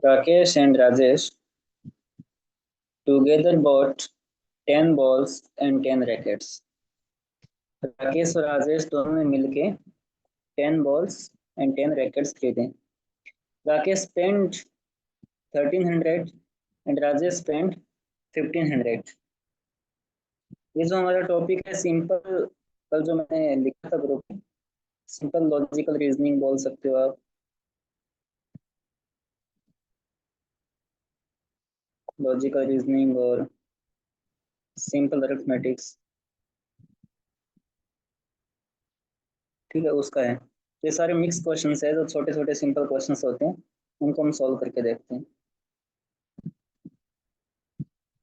Rakesh and Rajesh together bought 10 balls and 10 rackets. Rakesh और राजेश दोनों ने मिलके 10 balls and 10 rackets खरीदे. Rakesh spent 1300 and Rajesh spent 1500. ये जो हमारा टॉपिक है सिंपल, कल जो मैंने लिखा था ग्रुप में, सिंपल लॉजिकल रीजनिंग बोल सकते हो आप, लॉजिकल रीजनिंग और सिंपल अरिथमेटिक्स, ठीक है, उसका है. ये सारे मिक्स क्वेश्चंस है, जो छोटे छोटे सिंपल क्वेश्चंस होते हैं, उनको हम सॉल्व करके देखते हैं.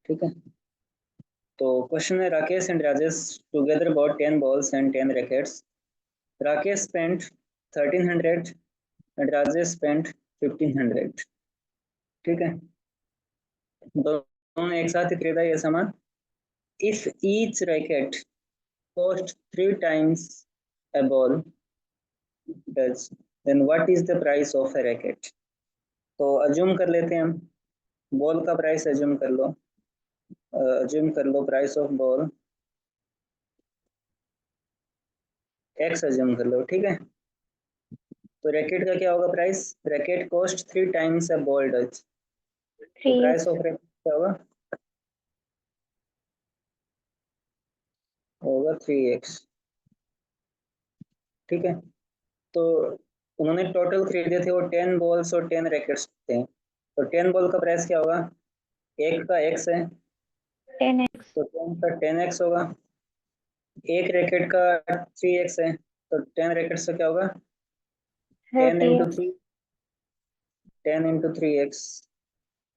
ठीक है, तो क्वेश्चन है Rakesh and Rajesh together bought 10 balls and 10 rackets. Rakesh spent 1300 and Rajesh spent 1500. ठीक है, दोनों ने एक साथ ही खरीदा ये सामान. If each racket cost 3 times a ball does, then what is the price of a racket? तो अज्यूम कर लेते हैं हम, बॉल का प्राइस अज्यूम कर लो, price of ball X assume कर लो. ठीक है, तो रैकेट का क्या होगा price? Racket cost 3 times a ball does, तो प्राइस ऑफ रैकेट क्या होगा? होगा 3x. ठीक है, तो उन्होंने टोटल खरीदे थे वो 10 बॉल्स और 10 रैकेट्स थे, तो 10 बॉल का प्राइस क्या होगा? एक का x है 10x, तो 10 का 10x होगा. एक रैकेट का 3x है, तो 10 रैकेट्स का क्या होगा? 10 इंटू 30x, 3, 10 इंटू 3x.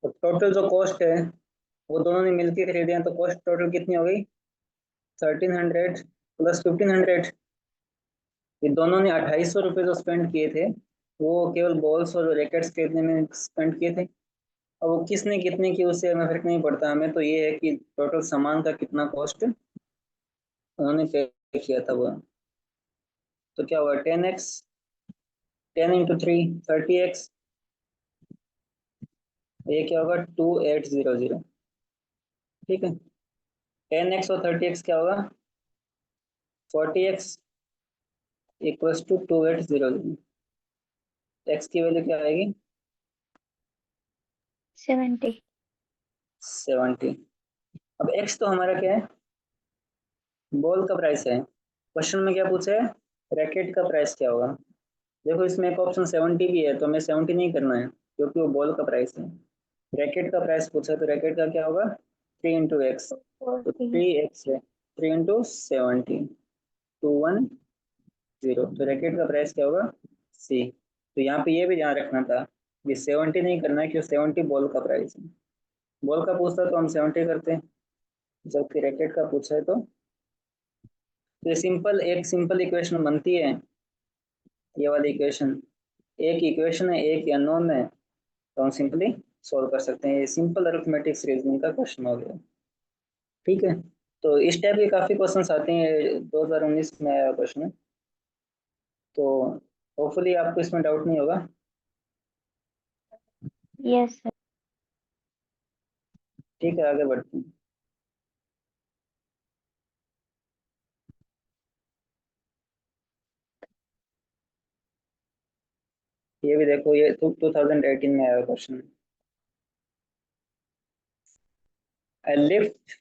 तो टोटल जो कॉस्ट है वो दोनों ने मिलकर खरीदे हैं, तो कॉस्ट टोटल कितनी हो गई? 1300 प्लस 1500. ये दोनों ने 2800 रुपये जो स्पेंड किए थे वो केवल बॉल्स और रैकेट्स खरीदने में स्पेंड किए थे. अब वो किसने कितने की उससे हमें फर्क नहीं पड़ता, हमें तो ये है कि टोटल सामान का कितना कॉस्ट उन्होंने पे किया था वो. तो क्या हुआ? 10x, 10 इंटू 3 30x, ये क्या होगा? 2800. ठीक है, 10x और 30x क्या होगा? 40x equals to 2800. एक्स की वैल्यू क्या आएगी? 70. 70. अब x तो हमारा क्या है? बॉल का प्राइस है. क्वेश्चन में क्या पूछा है? रैकेट का प्राइस क्या होगा? देखो इसमें एक ऑप्शन 70 भी है, तो हमें 70 नहीं करना है क्योंकि वो बॉल का प्राइस है. रैकेट का प्राइस पूछा, तो रैकेट का क्या होगा? 3 इंटू एक्स, तो 40. 3x है, 3 इंटू 70, 210. तो रैकेट का प्राइस क्या होगा? सी. तो यहाँ पे ये भी ध्यान रखना था, ये 70 नहीं करना है क्योंकि 70 बॉल का प्राइस है. बॉल का पूछता तो हम 70 करते हैं, जबकि रैकेट का पूछा है तो ये सिंपल, एक सिंपल इक्वेशन बनती है ये वाली इक्वेशन. एक इक्वेशन है, एक अननोन है, तो हम सिंपली सॉल्व कर सकते हैं. ये सिंपल अरिथमेटिक्स रीजनिंग का क्वेश्चन हो गया. ठीक है, तो इस टाइप के काफी क्वेश्चंस आते हैं, 2019 में आया क्वेश्चन है, तो होपफुली आपको इसमें डाउट नहीं होगा. Yes, sir. ठीक है, आगे बढ़ते हैं. ये भी देखो, ये 2018 में आया question. A lift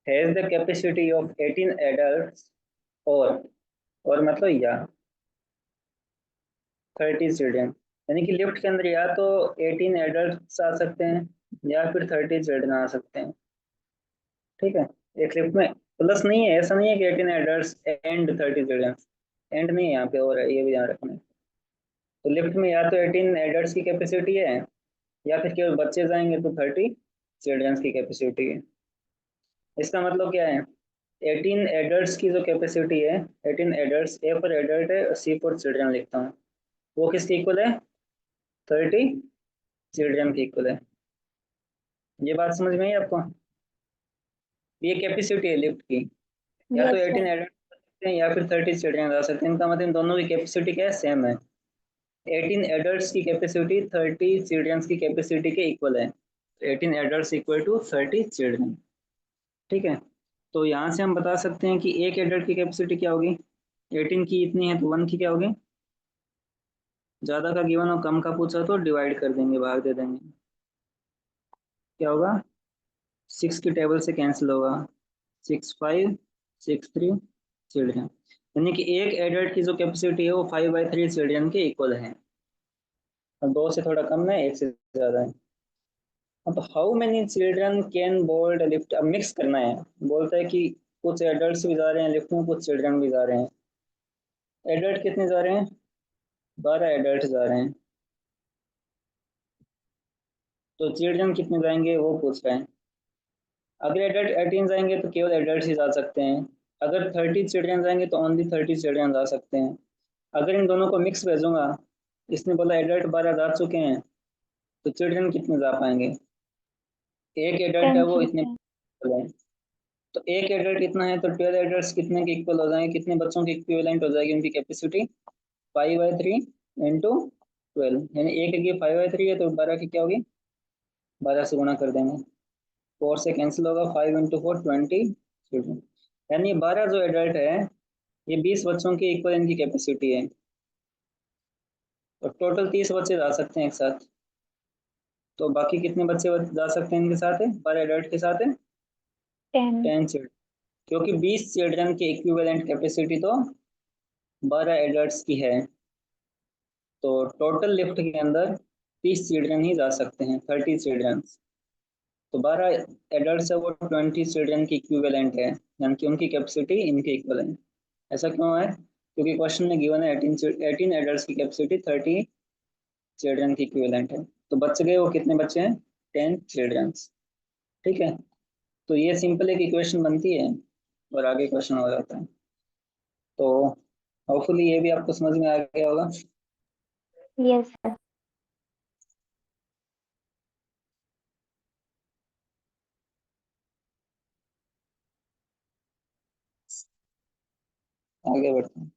has the capacity of 18 adults और मतलब या 30 चिल्ड्रन, यानी कि लिफ्ट के अंदर या तो 18 एडल्ट आ सकते हैं या फिर 30 चिल्ड्रन आ सकते हैं. ठीक है, एक लिफ्ट में प्लस नहीं है, ऐसा नहीं है कि 18 एडल्ट एंड 30 चिल्ड्रन, एंड नहीं है यहाँ पे, और ये भी ध्यान रखना है. तो लिफ्ट में या तो 18 एडल्ट की कैपेसिटी है या फिर केवल बच्चे जाएंगे तो 30 चिल्ड्रन की कैपेसिटी है. इसका मतलब क्या है? 18 एडल्ट की जो कैपेसिटी है, 18 एडल्ट, ए पर एडल्ट है, सी पर चिल्ड्रन लिखता हूँ, वो किसके इक्वल है? 30 चिल्ड्रन के इक्वल है. ये बात समझ में आई आपको? ये कैपेसिटी है लिफ्ट की, या तो Yes, 18 sir. एडल्ट आ सकते हैं या फिर 30 चिल्ड्रन आ सकते हैं. इनका मतलब इन दोनों की कैपेसिटी क्या है? सेम है. 18 एडल्ट्स की कैपेसिटी 30 चिल्ड्रंस की कैपेसिटी के इक्वल है। 18 एडल्ट्स इक्वल टू 30 चिल्ड्रन। ठीक है, तो यहाँ से हम बता सकते हैं कि एक एडल्ट की कैपेसिटी क्या होगी। 18 की इतनी है तो 1 की क्या होगी। ज़्यादा का गिवन और कम का पूछा तो डिवाइड कर देंगे, भाग दे देंगे। क्या होगा, 6 की टेबल से कैंसिल होगा, 6 5 6 3 चिल्ड्रन। यानी कि एक एडल्ट की जो कैपेसिटी है वो 5/3 चिल्ड्रन के इक्वल है। और 2 से थोड़ा कम है, 1 से ज़्यादा है। अब how many children can bold lift, अब मिक्स करना है। बोलता है कि कुछ एडल्ट्स भी जा रहे हैं लिफ्ट में, कुछ चिल्ड्रन भी जा रहे हैं। एडल्ट कितने जा रहे हैं, 12 एडल्ट जा रहे हैं। तो चिल्ड्रन कितने जाएंगे वो पूछ रहे हैं। अगर एडल्ट 18 जाएंगे तो केवल एडल्ट ही जा सकते हैं। अगर 30 चिल्ड्रन जाएंगे तो ओनली 30 चिल्ड्रन जा सकते हैं। अगर इन दोनों को मिक्स भेजूंगा, इसने बोला एडल्ट 12 जा चुके हैं, तो चिल्ड्रन कितने जा पाएंगे। एक एडल्ट है 10 वो इतने, children. तो एक एडल्ट कितना है तो 12 एडल्ट कितने के इक्वल हो जाएंगे, कितने बच्चों के इक्विवेलेंट हो जाएगी उनकी कैपेसिटी। 5/3 इंटू 12, यानी एक की 5/3 है तो 12 की क्या होगी, 12 से गुणा कर देंगे। 4 से कैंसिल होगा, 5 इंटू 4 20 चिल्ड्रन। यानी 12 जो एडल्ट है ये 20 बच्चों की इक्वल इनकी कैपेसिटी है। और टोटल 30 बच्चे जा सकते हैं एक साथ। तो बाकी कितने बच्चे जा सकते हैं इनके साथ है, 12 एडल्ट के साथ है 10. 10 चिल्ड्रन। क्योंकि 20 चिल्ड्रन की इक्विवेलेंट कैपेसिटी तो 12 एडल्ट्स की है। तो टोटल लिफ्ट के अंदर 30 चिल्ड्रन ही जा सकते हैं, 30 चिल्ड्रन। तो 12 एडल्ट है वो 20 चिल्ड्रन की इक्विवेलेंट है, यानी कि उनकी कैपेसिटी इनके इक्वल है। ऐसा क्यों है, क्योंकि क्वेश्चन में गिवन है 18 एडल्ट की कैपेसिटी 30 चिल्ड्रन की इक्विवेलेंट है। तो बच गए वो कितने बच्चे हैं, 10 चिल्ड्रन। ठीक है, तो ये सिंपल एक इक्वेशन बनती है और आगे क्वेश्चन हो जाता है। तो होपफुली ये भी आपको समझ में आ गया होगा। Yes, sir. आगे बढ़ते हैं।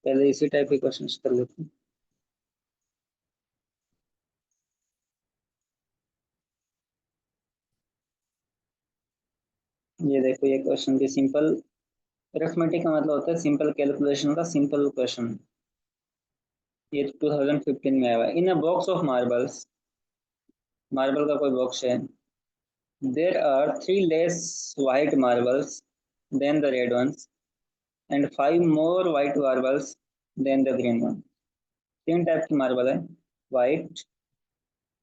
पहले इसी टाइप के क्वेश्चन कर लेते हैं। ये देखो, ये क्वेश्चन भी सिंपल अरिथमेटिक का मतलब होता है सिंपल कैलकुलेशन का सिंपल क्वेश्चन। ये 2015 में आया हुआ है। In a box of marbles, marble का कोई बॉक्स है, there are 3 less white marbles than the red ones and 5 more white marbles than the green one। 3 type की मार्बल है, वाइट,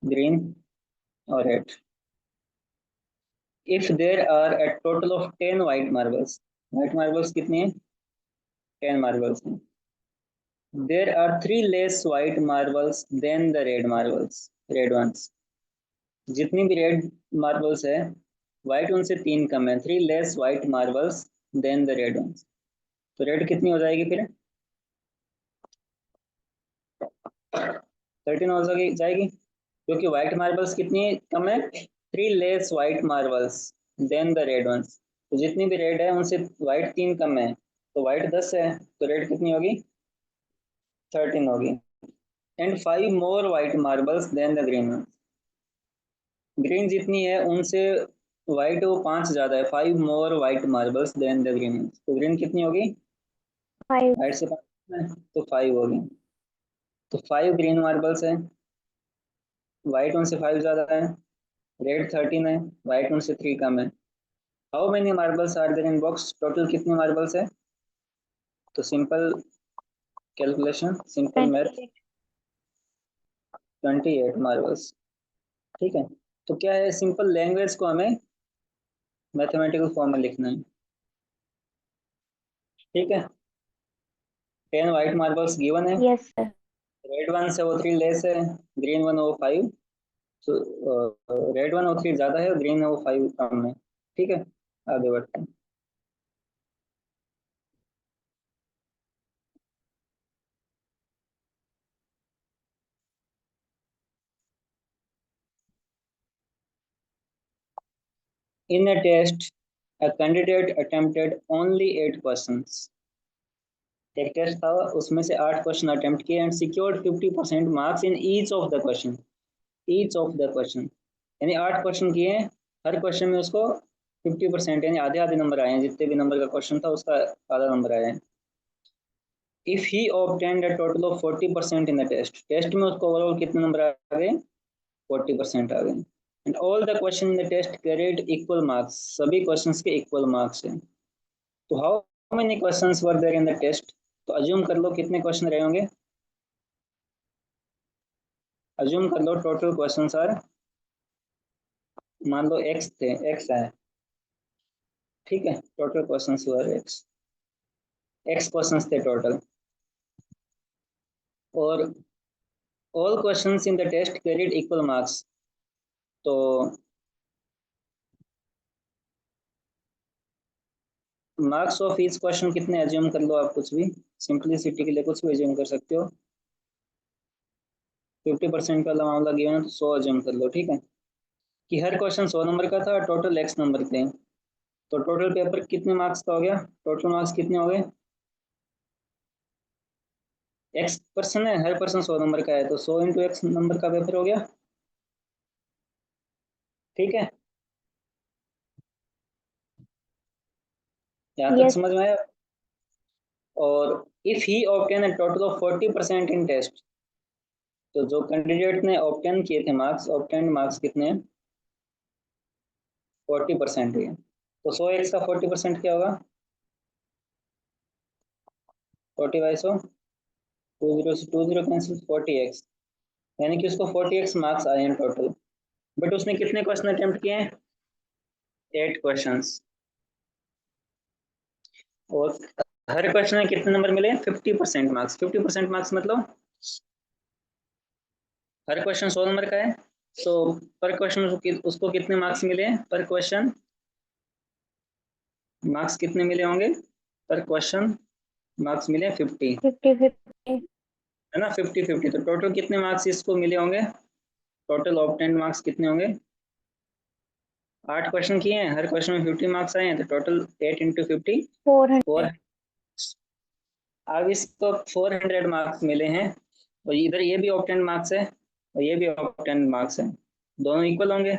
ग्रीन और red. If there are a total of 10 white marbles, white marbles कितनी है, 10 marbles हैं। देर are 3 less white marbles than the red marbles, red ones। जितनी भी red marbles है, white उनसे 3 कम है, 3 less white marbles than the red ones। तो रेड कितनी हो जाएगी फिर, 13 हो जाएगी, क्योंकि व्हाइट मार्बल्स कितनी कम है, 3 less white marbles than the red ones। तो जितनी भी रेड है उनसे व्हाइट 3 कम है, तो व्हाइट 10 है, तो रेड कितनी होगी, 13 होगी। And 5 more white marbles than the green ones। Green जितनी है उनसे व्हाइट वो 5 ज्यादा है, 5 more white marbles than the green ones। तो ग्रीन कितनी होगी, 5. व्हाइट से 5 है तो 5 होगी। तो 5 ग्रीन मार्बल्स है, व्हाइट उनसे 5 ज्यादा है, रेड 13 है, व्हाइट उनसे 3 कम है। How many marbles are there in box, total कितने मार्बल्स है। तो simple calculation, simple math, 28. 28 marbles. ठीक है, तो क्या है, सिंपल लैंग्वेज को हमें मैथमेटिकल फॉर्म में लिखना है। ठीक है, 10 व्हाइट मार्बल्स गिवन है, Yes, sir. रेड वन से वो 3 लेस है, ग्रीन वन वो 5, तो रेड वन वो 3 ज्यादा है, ग्रीन है वो 5 कम है। ठीक है, आगे बढ़ते हैं। In a test, a candidate attempted only 8 questions. एक टेस्ट था, उसमें से 8 क्वेश्चन अटेम्प्ट किए and secured 50% marks in each of the question. Each of the question यानी 8 क्वेश्चन किए हैं, हर क्वेश्चन में उसको 50% यानी आधे आधे नंबर आए हैं, जितने भी नंबर का क्वेश्चन था उसका आधा नंबर आया है। If he obtained a total of 40% in the test, test में उसको ओवरऑल कितने नंबर आ गए? 40% आ गए। And all the question in the test carried equal marks, सभी क्वेश्चंस के इक्वल मार्क्स हैं। तो how many questions were there in the test? तो अज्यूम कर लो कितने क्वेश्चन रहे होंगे। अज्यूम कर लो टोटल क्वेश्चंस आर, मान लो एक्स थे, एक्स है, ठीक है, total questions were x, x questions थे टोटल, और all questions in the test carried equal marks. तो मार्क्स ऑफ ईच क्वेश्चन कितने, एज्यूम कर लो आप कुछ भी, सिंपलिसिटी के लिए कुछ भी एज्यूम कर सकते हो। 50% का मामला गिवन है तो 100 एज्यूम कर लो, ठीक है, कि हर क्वेश्चन 100 नंबर का था, टोटल एक्स नंबर थे। तो टोटल पेपर कितने मार्क्स का हो गया? टोटल मार्क्स कितने हो गए? एक्स पर्सन है, हर पर्सन 100 नंबर का है, तो 100 इंटू एक्स नंबर का पेपर हो गया, ठीक है, यहाँ तक Yes. समझ में आया? और if he obtain a total of 40% in test, तो जो कैंडिडेट ने ऑब्टेन किए थे मार्क्स, ऑब्टेन मार्क्स कितने हैं? 40% है। तो 100 एक्स का 40% क्या होगा? 40/100, 2 जीरो से 2 जीरो कैंसिल, 40x, यानी कि उसको 40x मार्क्स आए हैं टोटल। बट उसने कितने क्वेश्चन अटेम्प्ट किए हैं? 8 क्वेश्चंस, और हर क्वेश्चन में कितने नंबर मिले? 50% मार्क्स। 50% मार्क्स मतलब हर क्वेश्चन 100 नंबर का है, तो पर क्वेश्चन उसको कितने मार्क्स मिले हैं? पर क्वेश्चन मार्क्स कितने मिले होंगे? पर क्वेश्चन मार्क्स मिले 50, 50-50. है ना, 50-50। तो टोटल कितने मार्क्स इसको मिले होंगे? टोटल ऑब्टेन्ड मार्क्स कितने होंगे? 8 क्वेश्चन किए हैं, हर क्वेश्चन में 50 मार्क्स आए हैं, तो टोटल 8 इंटू 50, 400. 4। अब इसको 400 मार्क्स मिले हैं, और इधर ये भी ऑब्टेन्ड मार्क्स है और ये भी ऑब्टेन्ड मार्क्स है, दोनों इक्वल होंगे।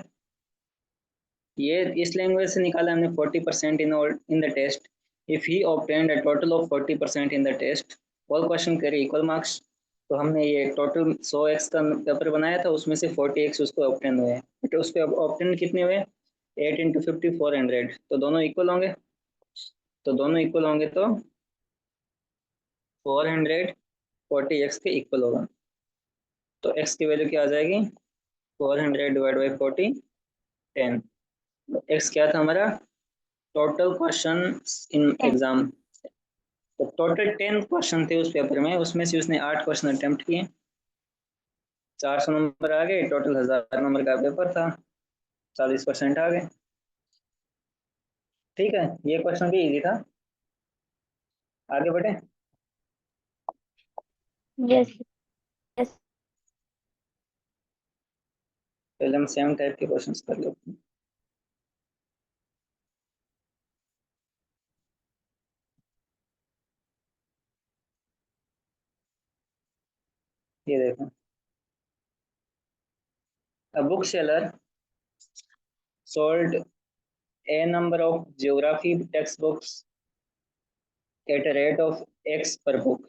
ये इस लैंग्वेज से निकाला हमने 40% in the test. If he obtained a total of 40% in the test, all question carry equal marks. तो हमने ये टोटल 100x का पेपर बनाया था, उसमें से 40x उसको ऑब्टेन हुए, बट उस पर ऑब्टेन कितने हुए? 8 इंटू 50, 400, तो दोनों इक्वल होंगे। तो दोनों इक्वल होंगे तो 400 40x के इक्वल होगा। तो x की वैल्यू क्या आ जाएगी? 400 डिवाइड बाई 40, 10। x क्या था हमारा? Total question in 10. एग्जाम। तो टोटल 10 क्वेश्चन थे उस पेपर में, उसमें से उसने 8 क्वेश्चन अटेम्प्ट किए, 400 नंबर आ गए, टोटल 1000 नंबर का पेपर था, 40% आ गए, ठीक है, ये क्वेश्चन भी इजी था। आगे बढ़े, Yes. Yes. पहले हम सेम टाइप के क्वेश्चन कर लेते हैं। ये देखो, a bookseller sold a number of geography textbooks at a rate of x per book,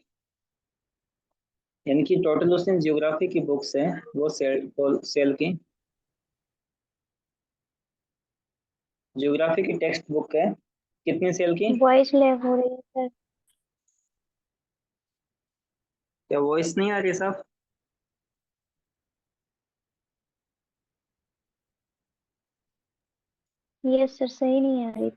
यानी कि टोटल उसने जियोग्राफी की बुक्स हैं वो सेल की, जियोग्राफी की टेक्स्ट बुक है, कितनी सेल की? वॉइस लैग हो रही है सर. क्या वॉइस नहीं आ रही साहब? यस सर, सही नहीं आ रही.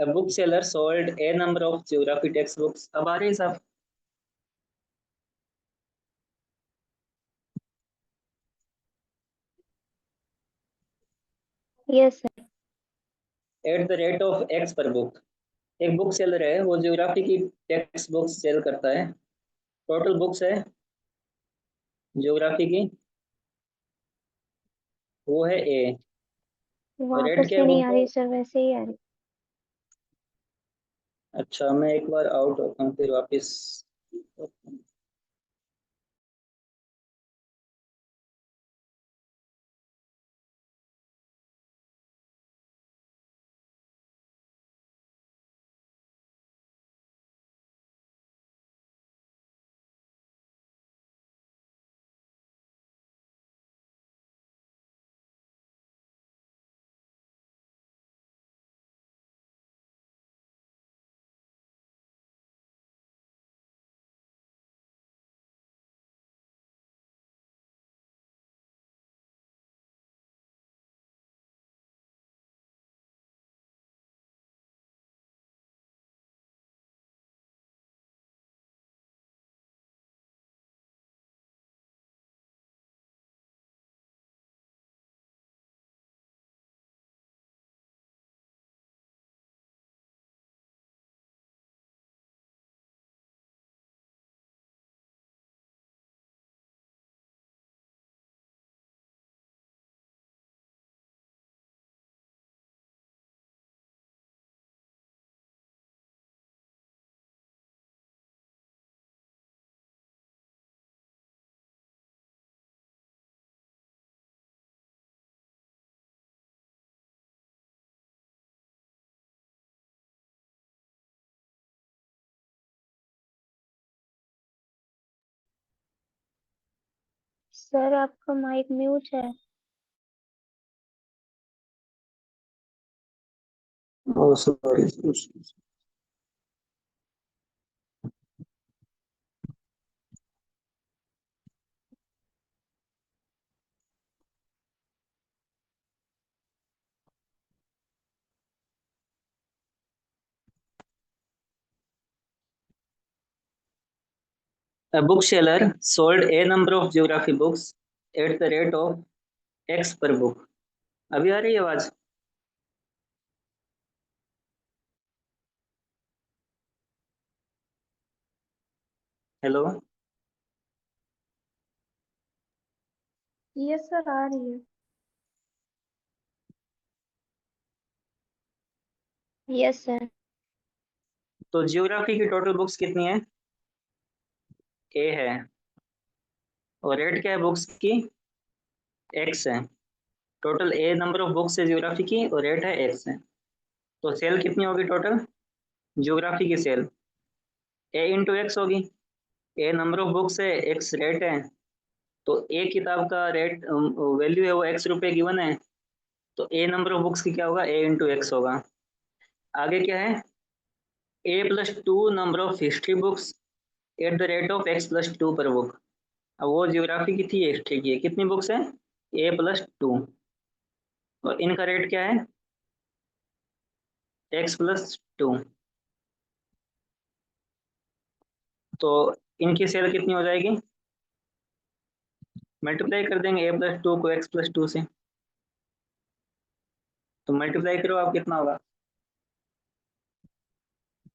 A bookseller sold a number of geography textbooks. अब आ रही है साहब? Yes sir. Eight the rate of x पर बुक। एक बुक सेलर है, वो ज्योग्राफी की टेक्स्ट बुक्स सेल करता है। टोटल बुक्स है ज्योग्राफी की, वो है ए। रेट वापस क्या है से नहीं बुक आ का? रही सर, वैसे ही आ रही। अच्छा, मैं एक बार आउट होता हूँ फिर वापस। सर आपका माइक म्यूट है। Oh sorry. A bookseller sold a number of geography books at the rate of X per book. अभी आ रही है आवाज? हेलो? यस सर, आ रही है। Yes sir. तो जियोग्राफी की टोटल बुक्स कितनी है? ए है। और रेट क्या है बुक्स की? एक्स है। Total A number of books है जियोग्राफी की, और रेट है एक्स है। तो सेल कितनी होगी टोटल जियोग्राफी की सेल? ए इंटू एक्स होगी। ए नंबर ऑफ बुक्स है, एक्स रेट है। तो एक किताब का रेट वैल्यू है वो ₹X गिवन है। तो ए नंबर ऑफ बुक्स की क्या होगा? ए इंटू एक्स होगा। आगे क्या है? A+2 number of history books at the rate of X+2 पर बुक। अब वो जियोग्राफी की थी, हिस्ट्री की है। कितनी बुक्स है? A+2। और इनका रेट क्या है? X+2। तो इनकी सेल कितनी हो जाएगी? मल्टीप्लाई कर देंगे A+2 को X+2 से। तो मल्टीप्लाई करो, आप कितना होगा?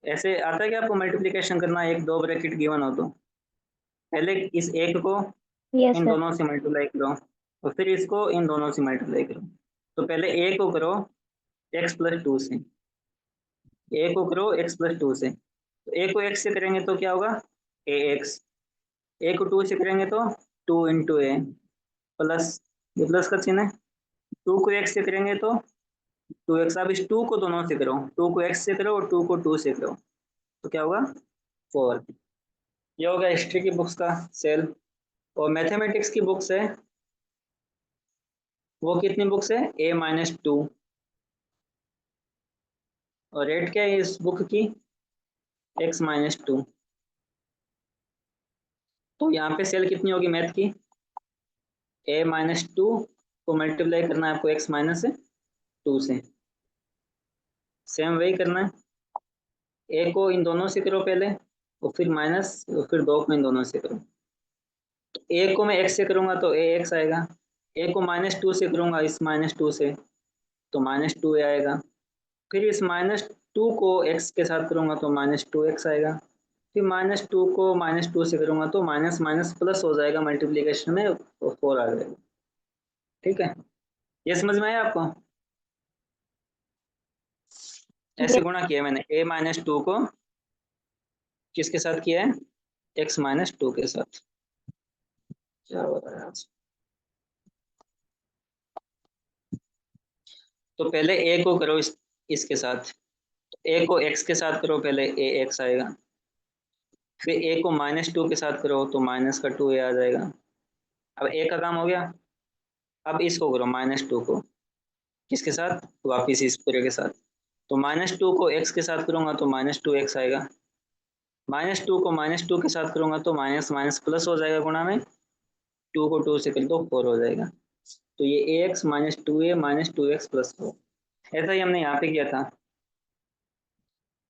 ऐसे आता है कि आपको मल्टीप्लिकेशन करना, एक दो ब्रैकेट गिवन हो तो पहले इस एक को यस इन सर। दोनों से मल्टीप्लाई करो, और फिर इसको इन दोनों से मल्टीप्लाई करो। तो पहले ए को करो X+2 से, ए को करो X+2 से। तो ए को एक्स से करेंगे तो क्या होगा? AX। ए को 2 से करेंगे तो 2 × ए प्लस, ये प्लस का चिन्ह है। 2 को एक्स से करेंगे तो 2x। अब इस 2 को दोनों से करो, 2 को x से करो और 2 को 2 से करो, तो क्या होगा? 4। ये होगा हिस्ट्री की बुक्स का सेल। और मैथमेटिक्स की बुक्स है, वो कितनी बुक्स है? A-2। और रेट क्या है इस बुक की? X-2। तो यहाँ पे सेल कितनी होगी मैथ की? A-2 को मल्टीप्लाई करना है आपको X-2 से। सेम वही करना है। ए को इन दोनों से करो पहले, और फिर माइनस, और फिर 2 को इन दोनों से करो। तो ए को मैं एक्स से करूंगा तो ए एक्स आएगा, ए को -2 से करूंगा इस -2 से, तो -2 ए आएगा। फिर इस -2 को एक्स के साथ करूंगा तो -2 एक्स आएगा। फिर -2 को -2 से करूंगा तो माइनस माइनस प्लस हो जाएगा मल्टीप्लीकेशन में, और 4 आ जाएगा। ठीक है, ये समझ में आया आपको? ऐसे यस। गुणा किया मैंने a-2 को किसके साथ किया है, x-2 के साथ। क्या हो रहा है आज? तो पहले a को करो इसके साथ, a को x के साथ करो पहले, a x आएगा। फिर a को -2 के साथ करो तो माइनस का 2a आ जाएगा। अब a का काम हो गया। अब इसको करो -2 को किसके साथ, वापिस इस पूरे के साथ। तो -2 को x के साथ करूंगा तो -2x आएगा। -2 को -2 के साथ करूंगा तो माइनस माइनस प्लस हो जाएगा गुणा में, 2 को 2 से कर दो 4 हो जाएगा। तो ये ax -2a -2x प्लस 4, ऐसा ही हमने यहाँ पे किया था।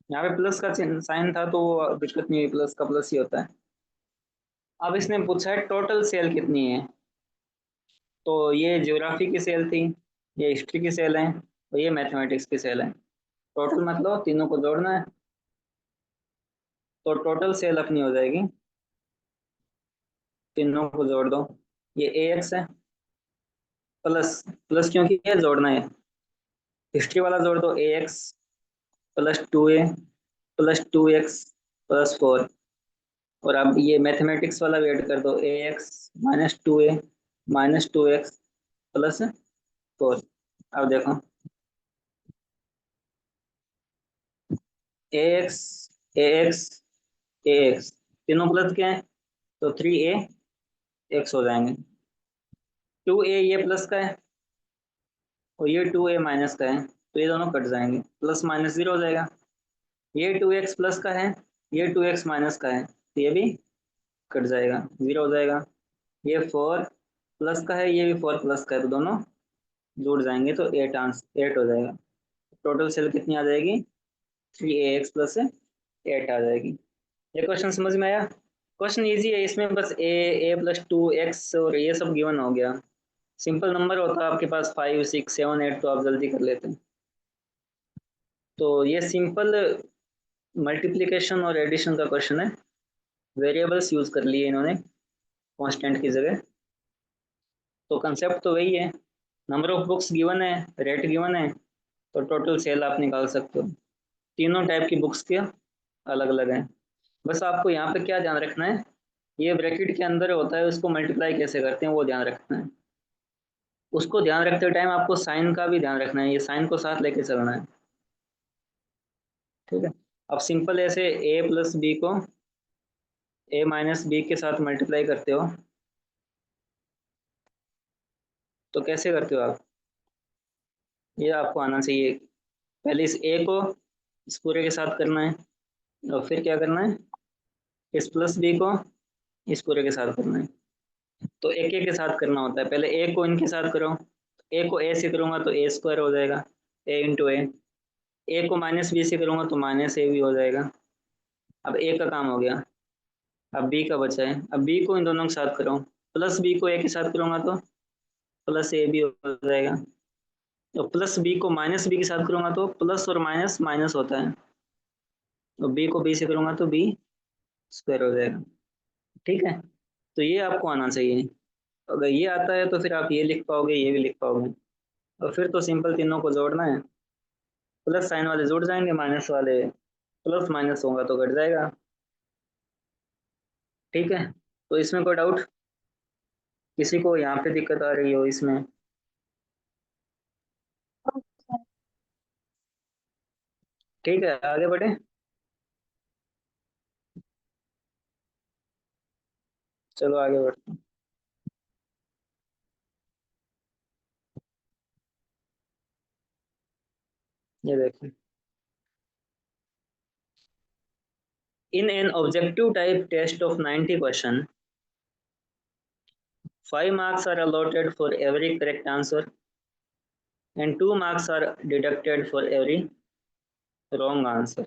यहाँ पे प्लस का साइन था तो वो दिक्कत नहीं हुई, प्लस का प्लस ही होता है। अब इसने पूछा है टोटल सेल कितनी है, तो ये ज्योग्राफी की सेल थी, ये हिस्ट्री की सेल है, और ये मैथमेटिक्स की सेल है। टोटल मतलब तीनों को जोड़ना है, तो टोटल सेल अपनी हो जाएगी, तीनों को जोड़ दो। ये ax है, प्लस, प्लस क्योंकि ये जोड़ना है, हिस्ट्री वाला जोड़ दो, ax plus 2a plus 2x plus 4। और अब ये मैथमेटिक्स वाला भी ऐड कर दो, ax -2a -2x प्लस 4। अब देखो ax ax ax तीनों प्लस क्या है, तो 3a x हो जाएंगे। 2a ये प्लस का है और ये 2a माइनस का है, तो ये दोनों कट जाएंगे, प्लस माइनस 0 हो जाएगा। ये 2x प्लस का है, ये 2x माइनस का है, तो ये भी कट जाएगा, 0 हो जाएगा। ये 4 प्लस का है, ये भी 4 प्लस का है, तो दोनों जुड़ जाएंगे तो 8 हो जाएगा। टोटल सेल कितनी आ जाएगी, 3ax प्लस 8 आ जाएगी। ये क्वेश्चन समझ में आया? क्वेश्चन इजी है, इसमें बस a प्लस 2x और ये सब गिवन हो गया। सिंपल नंबर होता आपके पास 5 6 7 8 तो आप जल्दी कर लेते हैं। तो ये सिंपल मल्टीप्लिकेशन और एडिशन का क्वेश्चन है, वेरिएबल्स यूज कर लिए इन्होंने कांस्टेंट की जगह। तो कंसेप्ट तो वही है, नंबर ऑफ बुक्स गिवन है, रेट गिवन है, तो टोटल सेल आप निकाल सकते हो। तीनों टाइप की बुक्स के अलग अलग हैं। बस आपको यहाँ पे क्या ध्यान रखना है, ये ब्रैकेट के अंदर होता है, उसको मल्टीप्लाई कैसे करते हैं वो ध्यान रखना है। उसको ध्यान रखते टाइम आपको साइन का भी ध्यान रखना है, ये साइन को साथ लेके चलना है। ठीक है, अब सिंपल ऐसे a प्लस बी को a माइनस बी के साथ मल्टीप्लाई करते हो तो कैसे करते हो आप, ये आपको आना चाहिए। पहले इस a को इस पूरे के साथ करना है, और फिर क्या करना है, इस प्लस बी को इस पूरे के साथ करना है। तो एक एक के साथ करना होता है, पहले a को इनके साथ करो, a को a से करूंगा तो a स्क्वायर हो जाएगा, a इंटू a को माइनस बी से करूंगा तो माइनस a भी हो जाएगा। अब a का काम हो गया, अब b का बचा है। अब b को इन दोनों के साथ करो, प्लस b को a के साथ करूंगा तो प्लस a भी हो जाएगा। तो प्लस बी को माइनस बी के साथ करूंगा तो प्लस और माइनस माइनस होता है, और बी को बी से करूंगा तो बी स्क्वायर हो जाएगा। ठीक है, तो ये आपको आना चाहिए। अगर ये आता है तो फिर आप ये लिख पाओगे, ये भी लिख पाओगे। और फिर तो सिंपल तीनों को जोड़ना है, प्लस साइन वाले जुड़ जाएंगे, माइनस वाले प्लस माइनस होगा तो घट जाएगा। ठीक है, तो इसमें कोई डाउट, किसी को यहाँ पे दिक्कत आ रही हो इसमें? ठीक है, आगे बढ़े। चलो आगे बढ़ते हैं। ये देखिए, in an objective type test of 90 question, 5 marks are allotted for every correct answer and 2 marks are deducted for every wrong answer.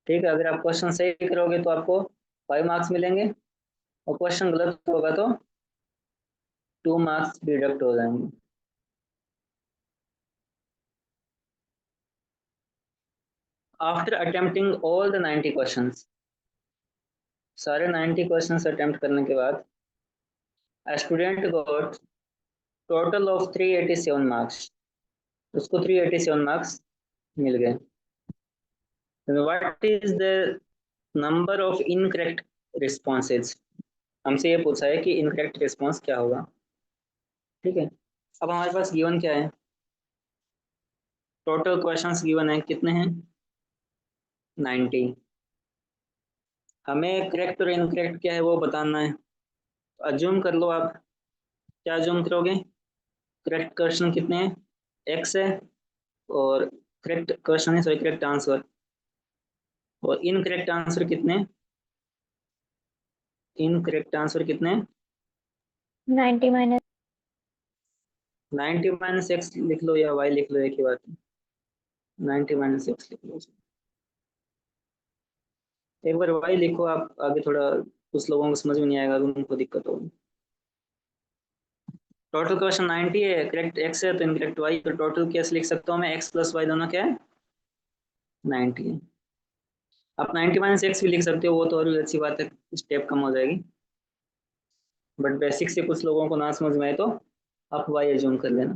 ठीक है, अगर आप क्वेश्चन सही करोगे तो आपको 5 मार्क्स मिलेंगे, और क्वेश्चन गलत होगा तो 2 मार्क्स डिडक्ट हो जाएंगे। After attempting all the 90 questions, सारे 90 क्वेश्चंस अटेम्प्ट करने के बाद student got total of 387 marks, उसको 387 मार्क्स मिल गए। What is the number of incorrect responses, हमसे ये पूछा है कि इनकरेक्ट रिस्पॉन्स क्या होगा। ठीक है, अब हमारे पास गिवन क्या है, टोटल क्वेश्चंस गिवन है, कितने हैं 90। हमें करेक्ट और इनकरेक्ट क्या है वो बताना है। अज्यूम कर लो आप, क्या अज्यूम करोगे, करेक्ट क्वेश्चन कितने हैं, एक्स है, और करेक्ट क्वेश्चन है, सॉरी करेक्ट आंसर, और इनकरेक्ट आंसर कितने, इनकरेक्ट आंसर कितने, 90 माइनस 90 माइनस एक्स लिख लो या वाई लिख लो, एक ही बात है, 90 माइनस एक्स लिख लो। एक बार वाई लिखो आप, आगे थोड़ा कुछ लोगों को समझ में नहीं आएगा तो उनको दिक्कत होगी। टोटल क्वेश्चन 90 है, करेक्ट एक्स है तो इनकरेक्ट वाई, तो टोटल कैसे लिख सकता हूँ मैं, एक्स प्लस वाई दोनों क्या है 90 है। आप 90 माइनस एक्स भी लिख सकते हो, वो तो और भी अच्छी बात है, स्टेप कम हो जाएगी, बट बेसिक से कुछ लोगों को ना समझ में आए तो आप वाई एज्यूम कर लेना।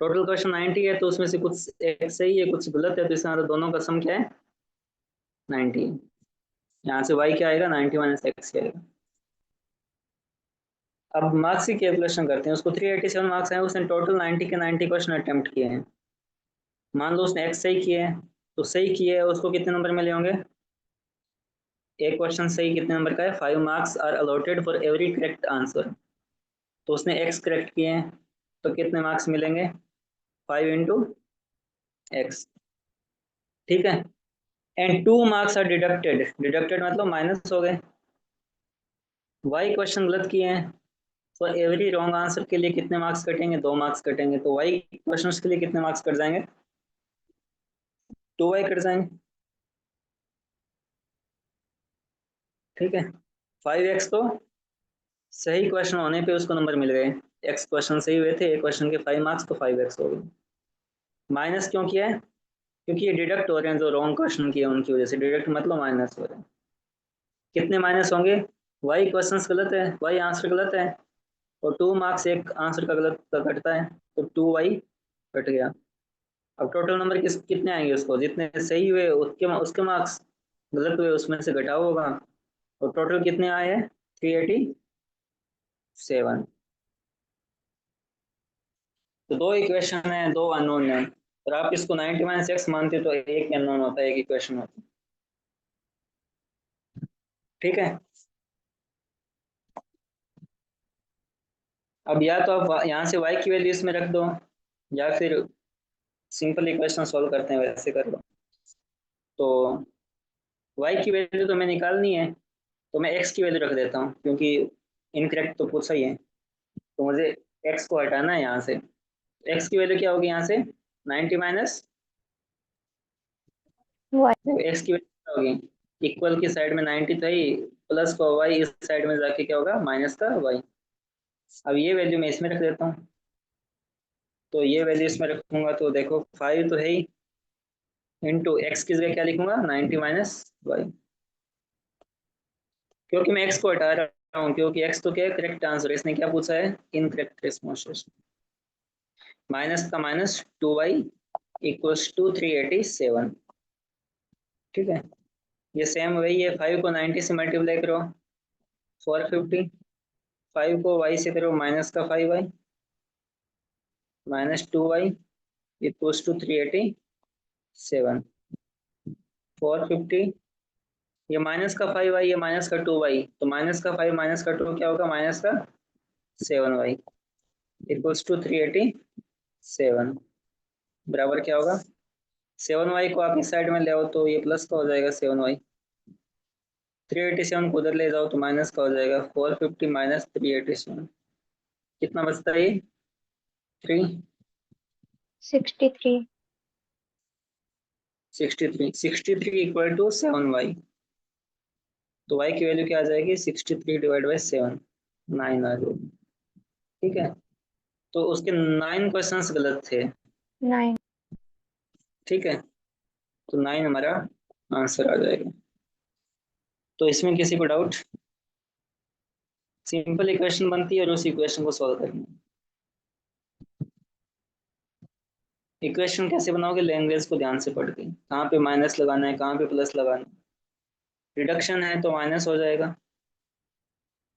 टोटल क्वेश्चन 90 है तो उसमें से कुछ एक सही है कुछ गलत है, तो इसका मतलब दोनों का सम क्या है 90। यहाँ से वाई क्या आएगा 90 माइनस एक्स आएगा। अब मार्क्स की कैलकुलेशन करते हैं, उसको 387 मार्क्स आए, उसने टोटल 90 के 90 क्वेश्चन अटेम्प्ट किए हैं। मान लो उसने एक्स सही किए हैं, तो सही किए है उसको कितने नंबर मिले होंगे, एक क्वेश्चन सही कितने नंबर का है, 5 marks are allotted for every correct answer. तो उसने एक्स करेक्ट किए हैं तो कितने मार्क्स मिलेंगे, 5 × एक्स। ठीक है, and 2 marks are deducted, deducted मतलब माइनस हो गए, वाई क्वेश्चन गलत किए हैं, फॉर एवरी रॉन्ग आंसर के लिए कितने मार्क्स कटेंगे, 2 मार्क्स कटेंगे, तो वाई क्वेश्चन के लिए कितने मार्क्स कट जाएंगे, 2y कट जाएंगे। ठीक है, 5x तो सही क्वेश्चन होने पे उसको नंबर मिल गए, एक्स क्वेश्चन सही हुए थे, एक क्वेश्चन के 5 मार्क्स, तो 5x हो गए। माइनस क्यों किया है, क्योंकि ये डिडक्ट हो रहे हैं, जो रॉन्ग क्वेश्चन किए उनकी वजह से, डिडक्ट मतलब माइनस हो रहे हैं। कितने माइनस होंगे, वाई क्वेश्चन गलत है, वाई आंसर गलत है, और 2 मार्क्स एक आंसर का गलत का कटता है, तो 2y कट गया। अब टोटल नंबर कितने आएंगे, उसको जितने सही हुए उसके उसके मार्क्स, गलत हुए उसमें से घटाव होगा, और टोटल कितने आए हैं 387। तो दो इक्वेशन है, दो अननोन है, और आप इसको 90 माइनस एक्स मानते हो तो एक अननोन होता है, एक इक्वेशन होता है। ठीक है, अब या तो आप यहाँ से y की वैल्यू इसमें रख दो, या फिर सिंपल इक्वेशन सॉल्व करते हैं वैसे कर लो। तो y की वैल्यू तो हमें निकालनी है, तो मैं x की वैल्यू रख देता हूँ, क्योंकि इनकरेक्ट तो पूछा ही है, तो मुझे x को हटाना है यहाँ से। x की वैल्यू क्या होगी यहाँ से 90 माइनस, वाई। x की वैल्यू क्या होगी, इक्वल की साइड में 90 था ही, प्लस का y इस साइड में जाके क्या होगा माइनस का y। अब ये वैल्यू मैं इसमें रख देता हूँ, तो ये वैल्यू इसमें रखूंगा तो देखो 5 तो है ही, इंटू एक्स की जगह क्या लिखूंगा 90 माइनस वाई, क्योंकि मैं एक्स को हटा रहा हूँ, क्योंकि एक्स तो क्या है करेक्ट आंसर, इसने क्या पूछा है इनकरेक्ट रिस्पॉन्स। माइनस का माइनस 2y इक्वल्स टू 387। ठीक है, ये सेम वही है, 5 को 90 से मल्टीप्लाई करो 450, 5 को y से करो माइनस का 5y minus 2y equals to 387। 450, ये माइनस का 5y, ये माइनस का 2y, तो माइनस का 5 माइनस का 2 क्या होगा माइनस का 7y इक्वल्स टू 387, बराबर क्या होगा 7y को आप इस साइड में ले आओ तो ये प्लस का हो जाएगा 7y, 387 को उधर ले जाओ तो माइनस का हो जाएगा 450 माइनस 387, कितना बचता है ये 3 63। 63 इक्वल टू 7y। तो y की वैल्यू क्या आ जाएगी, 63 डिवाइड बाई 7, 9 आ जाएगी। ठीक है, तो उसके 9 क्वेश्चंस गलत थे। 9। ठीक है, तो 9 हमारा आंसर आ जाएगा। तो इसमें किसी को डाउट? सिंपल इक्वेशन बनती है और उस इक्वेशन को सॉल्व करना है। इक्वेशन कैसे बनाओगे, लैंग्वेज को ध्यान से पढ़ के, कहाँ पे माइनस लगाना है, कहाँ पे प्लस लगाना है। रिडक्शन है तो माइनस हो जाएगा,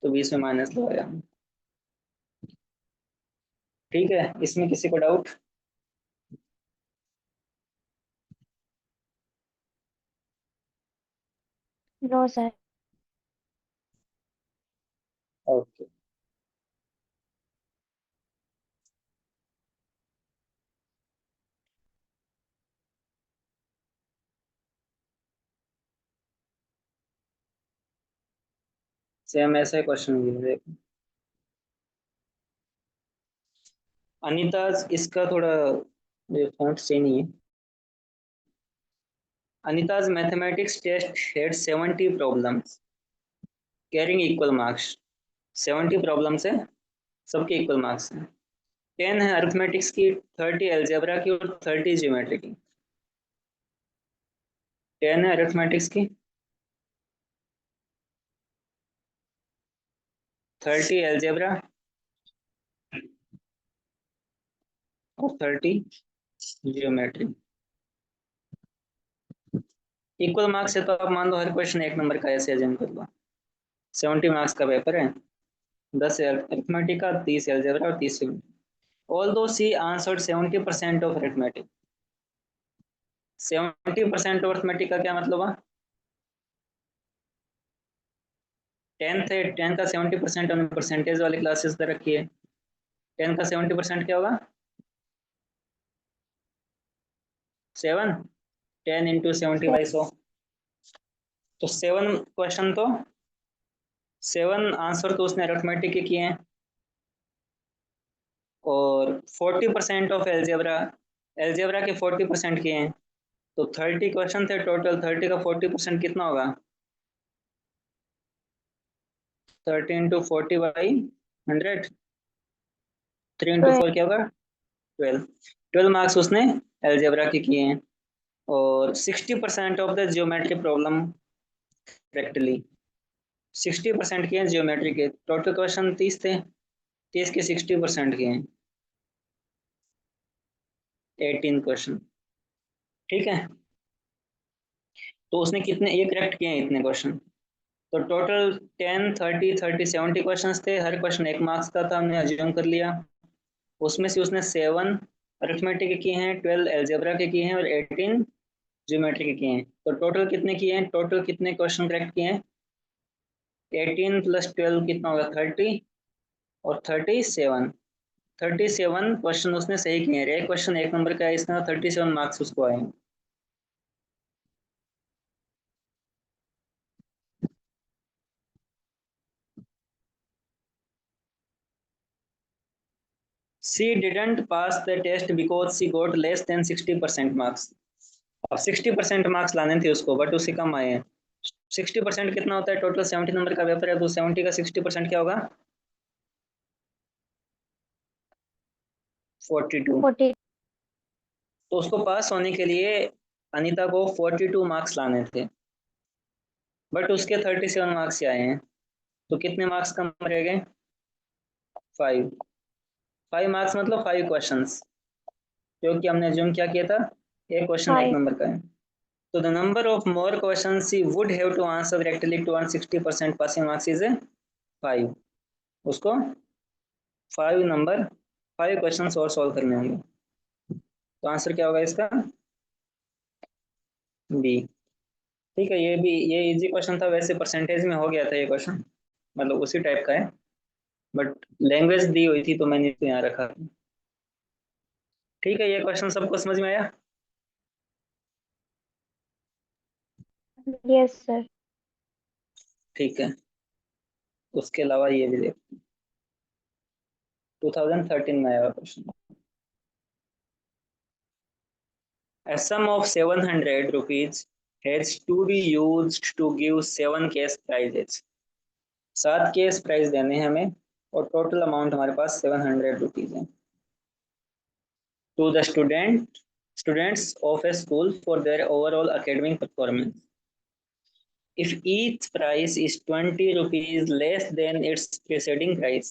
तो बीच में माइनस लगाया। ठीक है, इसमें किसी को doubt? No sir. Okay. Same ऐसा क्वेश्चन भी देखो। अनीता, इसका थोड़ा फॉन्ट सही नहीं है। Anita's mathematics test had 70 problems carrying equal marks। 70 problems है, सबके इक्वल मार्क्स हैं। 10 है अरिथमेटिक्स की, 30 अलजेब्रा की और 30 ज्योमेट्री की। 10 है अरिथमेटिक्स की, 30 अलजेब्रा और 30 ज्योमेट्री। इक्वल मार्क्स है तो आप मान लो हर क्वेश्चन एक नंबर का, ऐसे अजेंड कर लो। 70 मार्क्स का पेपर है, 10 अरिथमेटिक का, 30 अलजेब्रा और 30 geometry. Although she answered 70% of arithmetic. 70% of arithmetic का क्या मतलब है? 10th है, 10 का 70% हमने परसेंटेज वाली क्लासेस पे रखी है। 10 का 70% क्या होगा, 7। 10 इंटू 70/100, तो 7 क्वेश्चन, तो 7 आंसर तो उसने अरिथमेटिक के किए हैं। और 40% ऑफ एल्जेब्रा, एल्जेब्रा के 40% किए हैं। तो 30 क्वेश्चन थे टोटल, 30 का 40% कितना होगा, 30 इंटू 40/100, 3 इंटू 4 क्या होगा, 12। 12 मार्क्स उसने एल्जेब्रा के किए हैं। और 60% of the geometry problem correctly, 60% किए हैं जियोमेट्री के। टोटल क्वेश्चन 30 थे, 30 के 60% किए हैं, 18 क्वेश्चन। ठीक है, तो उसने कितने ये करेक्ट किए हैं, इतने क्वेश्चन। तो टोटल 10, 30, 30, 70 क्वेश्चन थे, हर क्वेश्चन 1 मार्क्स का था, हमने अज्यूम कर लिया। उसमें से उसने 7 अरिथमेटिक के किए हैं, 12 एल्जेब्रा के किए हैं और 18 ज्योमेट्री के किए हैं। तो टोटल कितने किए हैं, टोटल कितने क्वेश्चन करेक्ट किए हैं, 18 प्लस 12 कितना होगा, 30 और 37। 37 क्वेश्चन उसने सही किए हैं। एक क्वेश्चन 1 नंबर का है, इसका 37 मार्क्स उसको आए हैं। She didn't pass the test because she got less than 60% marks। अब 60% मार्क्स लाने थे उसको, बट उससे कम आए हैं। 60% कितना होता है, टोटल 70 नंबर का पेपर है, तो 70 का 60% क्या होगा, 42। 40। तो उसको पास होने के लिए अनीता को 42 मार्क्स लाने थे, बट उसके 37 मार्क्स ही आए हैं। तो कितने मार्क्स कम रह गए, 5। 5 मार्क्स मतलब 5 क्वेश्चंस, क्योंकि हमने ज्यूम क्या किया था, एक क्वेश्चन 1 5। नंबर का है। तो the number of more questions she would have to answer correctly to earn 60% passing marks is 5। उसको 5 नंबर, 5 क्वेश्चंस और सॉल्व करने होंगे। तो आंसर क्या होगा इसका, बी। ठीक है, ये भी, ये इजी क्वेश्चन था। वैसे परसेंटेज में हो गया था ये क्वेश्चन, मतलब उसी टाइप का है, बट लैंग्वेज दी हुई थी तो मैंने इसको यहाँ रखा। ठीक है, ये क्वेश्चन सबको समझ में आया? Yes sir. ठीक है, उसके अलावा ये भी देख, 2013 में आया question. A sum of 700 rupees has to be used to give 7 cash prizes. 7 cash prize देने हैं हमें और टोटल अमाउंट हमारे पास 700 रुपीज है. To the students of a school for their overall academic performance. If each price is 20 rupees less than its preceding price.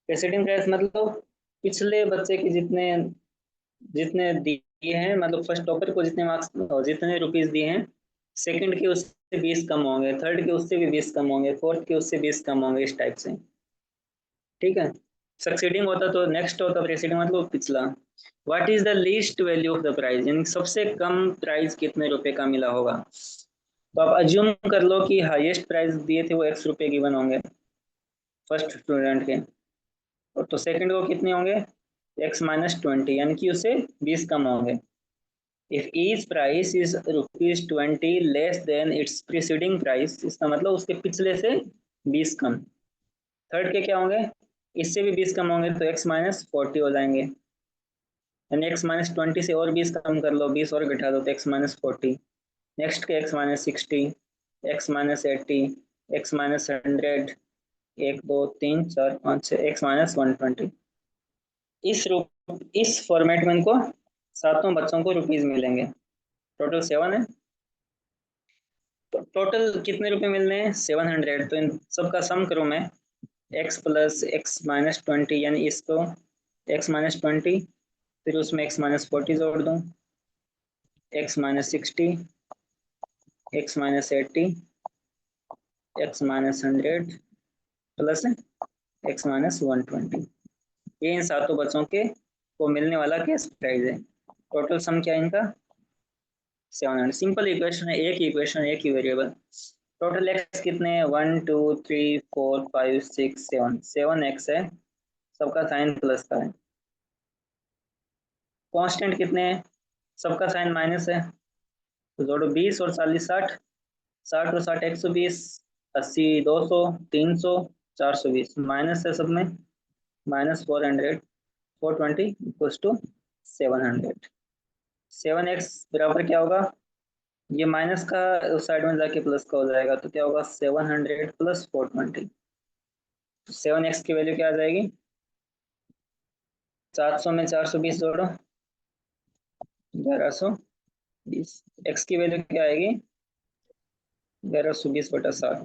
preceding price मतलब पिछले बच्चे के जितने जितने दिए हैं, मतलब फर्स्ट टॉपर को जितने मार्क्स जितने रुपीस दिए हैं, सेकंड के उससे 20 कम होंगे, थर्ड के उससे भी 20 कम होंगे, फोर्थ के उससे 20 कम होंगे, इस टाइप से. ठीक है. सक्सीडिंग होता तो नेक्स्ट होता, प्रेसिडिंग मतलब पिछला. What is the least value of the price, यानी सबसे कम प्राइस कितने रुपए का मिला होगा. तो आप अज्यूम कर लो कि हाईएस्ट प्राइस दिए थे वो ₹X गिवन होंगे फर्स्ट स्टूडेंट के, और तो सेकंड को कितने होंगे X-20, यानी कि उससे 20 कम होंगे. If each price is ₹20 less than it's preceding price, इसका मतलब उसके पिछले से 20 कम. थर्ड के क्या होंगे, इससे भी 20 कम होंगे, तो X-40 हो जाएंगे. यानी X-20 से और 20 कम कर लो, 20 और घटा दो तो X-40. नेक्स्ट के X-60, X-80, X-100, 1 2 3 4 5 6, X-120. इस फॉर्मेट में इनको सातों बच्चों को रुपीज मिलेंगे. टोटल 7 है, तो टोटल कितने रुपए मिलने हैं 700. तो इन सबका सम करूं मैं, x प्लस X-20, यानी इसको X-20, फिर उसमें X-40 जोड़ दूं, X-60, X-80, X-100 plus X-120. ये इन सातों बच्चों के को मिलने वाला कैश प्राइस है. टोटल सम क्या है इनका 700. सिंपल इक्वेशन है, एक इक्वेशन एक ही वेरिएबल. टोटल एक्स कितने हैं 1 2 3 4 5 6 7, 7x है, सबका साइन प्लस का है. कांस्टेंट कितने हैं, सबका साइन माइनस है, तो जोड़ो 20 और 40 60, 60 और 60 120, 80 200, 300, 420, माइनस है सब में, -400, 420 इक्वल्स टू 700. 7x बराबर क्या होगा, ये माइनस का उस साइड में जाके प्लस का हो जाएगा, तो क्या होगा 700 प्लस 420. तो 7x की वैल्यू क्या आ जाएगी, 700 में 420 जोड़ो 1120. x की वैल्यू क्या आएगी 1120/7.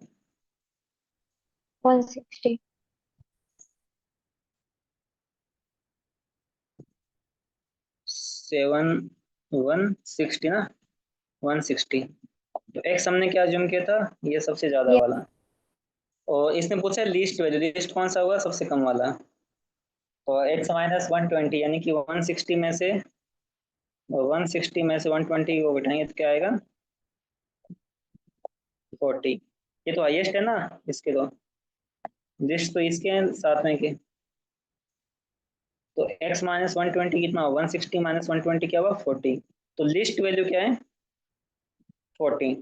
160. 160 ना, 160. तो x हमने क्या ज्यूम किया था, ये सबसे ज्यादा Yes. वाला. और इसने पूछा लीस्ट वैल्यू, लीस्ट कौन सा होगा सबसे कम वाला. तो X-120, यानी कि 160 में से 120 को घटाएंगे तो क्या आएगा 40. ये तो हाईएस्ट है ना इसके, तो लिस्ट तो इसके हैं साथ में के. तो X-120 कितना हुआ 160 माइनस 120 क्या हुआ 40. तो लिस्ट वैल्यू क्या है 40.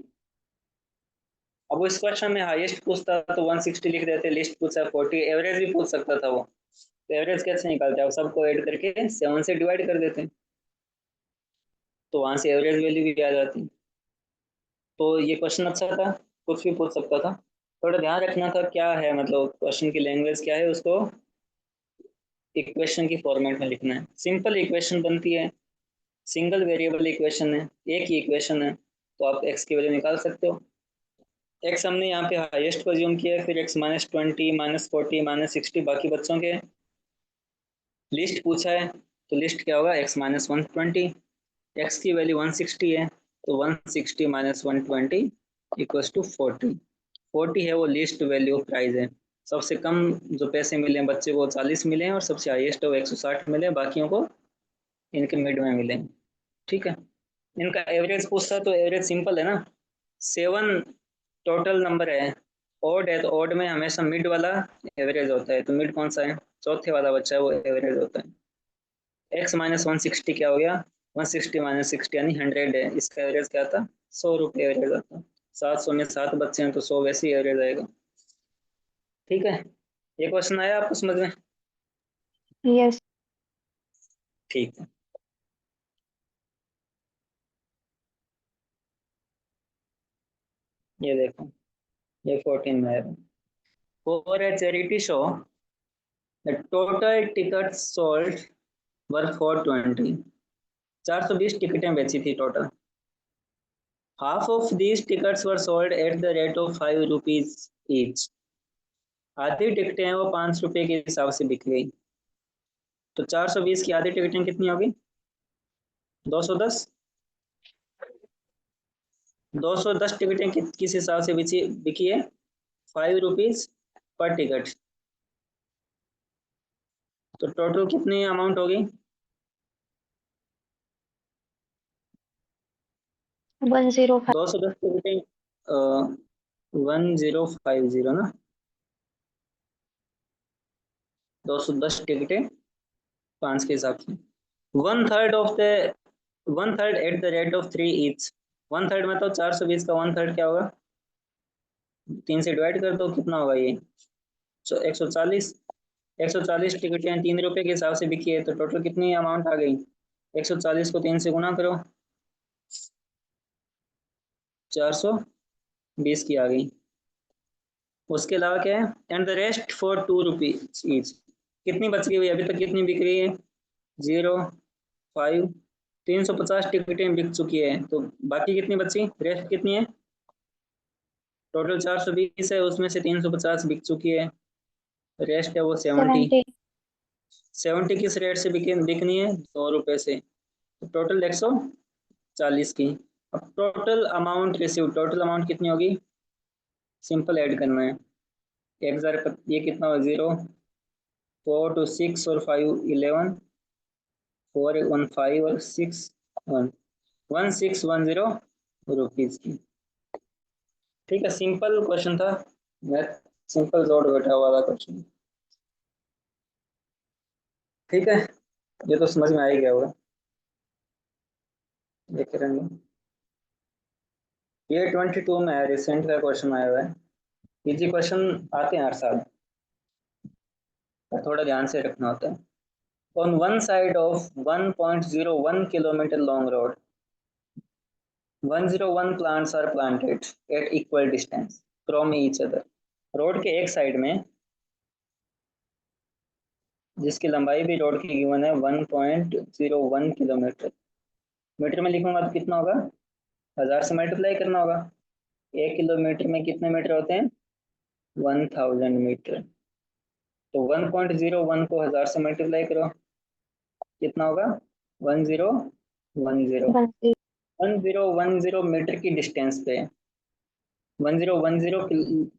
अब वो इस क्वेश्चन में हाईएस्ट पूछता तो 160 लिख देते, लिस्ट पूछा 40, एवरेज भी पूछ सकता था वो. तो एवरेज कैसे निकालते हैं, सबको ऐड करके 7 से डिवाइड कर देते हैं, तो वहां से एवरेज वैल्यू भी आ जाती. तो ये क्वेश्चन अच्छा था, कुछ भी पूछ सकता था. थोड़ा ध्यान रखना था क्या है, मतलब क्वेश्चन की लैंग्वेज क्या है, उसको इक्वेशन की फॉर्मेट में लिखना है. सिंपल इक्वेशन बनती है, सिंगल वेरिएबल इक्वेशन है, एक ही इक्वेशन है, तो आप एक्स की वैल्यू निकाल सकते हो. एक्स हमने यहाँ पे हाईएस्ट को ज्यूम किया है, फिर X-20 -40 -60 बाकी बच्चों के लिस्ट पूछा है, तो लिस्ट क्या होगा X-120. एक्स की वैल्यू 160 है, तो 160 माइनस 120 इक्वल्स टू 40. 40 है वो लिस्ट वैल्यू ऑफ प्राइस है. सबसे कम जो पैसे मिले हैं बच्चे को 40 मिले हैं, और सबसे हाईएस्ट वो 160 मिले हैं, बाकियों को इनके मिड में मिले हैं. ठीक है. इनका एवरेज पूछता तो एवरेज सिंपल है ना, 7 टोटल नंबर है, ओड है तो ओड में हमेशा मिड वाला एवरेज होता है, तो मिड कौन सा है चौथे वाला बच्चा है वो एवरेज होता है. X-160 क्या हो गया 160 माइनस 60 यानी 100 है, इसका एवरेज क्या था 100 रुपये एवरेज आता. 700 में 7 बच्चे हैं तो 100 वैसे ही एवरेज आएगा. ठीक है. ये क्वेश्चन आया आपको समझ में. Yes. ठीक है. ये देखो, ये 14 में है। For a charity show the total tickets sold were 420। 420 टिकटें बेची थी टोटल। Half of these tickets were sold at the rate of 5 rupees each. आधी टिकटें हैं वो 5 रुपए के हिसाब से बिक गई। तो 420 की आधी टिकटें कितनी होगी? 210। 210 टिकटें किस हिसाब से बिकी है? 5 रुपीज पर टिकट। तो टोटल कितनी अमाउंट होगी? 105। 210 टिकटें 1050 ना। 210 टिकटें 5 के हिसाब से। 1/3 of the 1/3 eight the rate of 3 each. 1/3 मतलब 420 का 1/3 क्या होगा? 3 से डिवाइड कर दो, कितना होगा ये? 140। 140 टिकटें 3 रुपए के हिसाब से बिकी है, तो टोटल कितनी अमाउंट आ गई? 140 को 3 से गुना करो, 420 की आ गई। उसके अलावा क्या है? And the rest for 2 rupees each. कितनी बच गई हुई अभी तक? कितनी बिक रही है? 0, 5, 350 टिकटें बिक चुकी है, तो बाकी कितनी बची? रेस्ट कितनी है? टोटल 420 है, उसमें से 350 बिक चुकी है, रेस्ट है वो 70। 70। 70 किस रेट से बिकनी है? 2 रुपए से। तो टोटल 140 की। अब total amount receive, total amount कितनी होगी? सिंपल ऐड करना है। 1000 ये कितना होगा? 0, 4 to 6 और 5 11, 4 1 5 और 6 1, 1610 रुपीज की। ठीक है, सिंपल क्वेश्चन था। मैथ सिंपल जोड़ घटा वाला क्वेश्चन। ठीक है, ये तो समझ में आ ही गया होगा। देख रहेंगे, ये 22 में है, रिसेंट का क्वेश्चन आया हुआ है। इजी क्वेश्चन आते हैं हर साल, पर थोड़ा ध्यान से रखना होता है। On one side of 1.01 kilometre long road 101 plants are planted at equal distance from each other. Road के एक साइड में, जिसकी लंबाई भी रोड की गिवन है 1.01 किलोमीटर। मीटर में लिखूंगा तो कितना होगा? 1000 से मल्टीप्लाई करना होगा। 1 किलोमीटर में कितने मीटर होते हैं? 1000 मीटर। तो 1.01 को 1000 से मल्टीप्लाई करो, कितना होगा? 1010। 10। 1010 मीटर की डिस्टेंस पे, 1010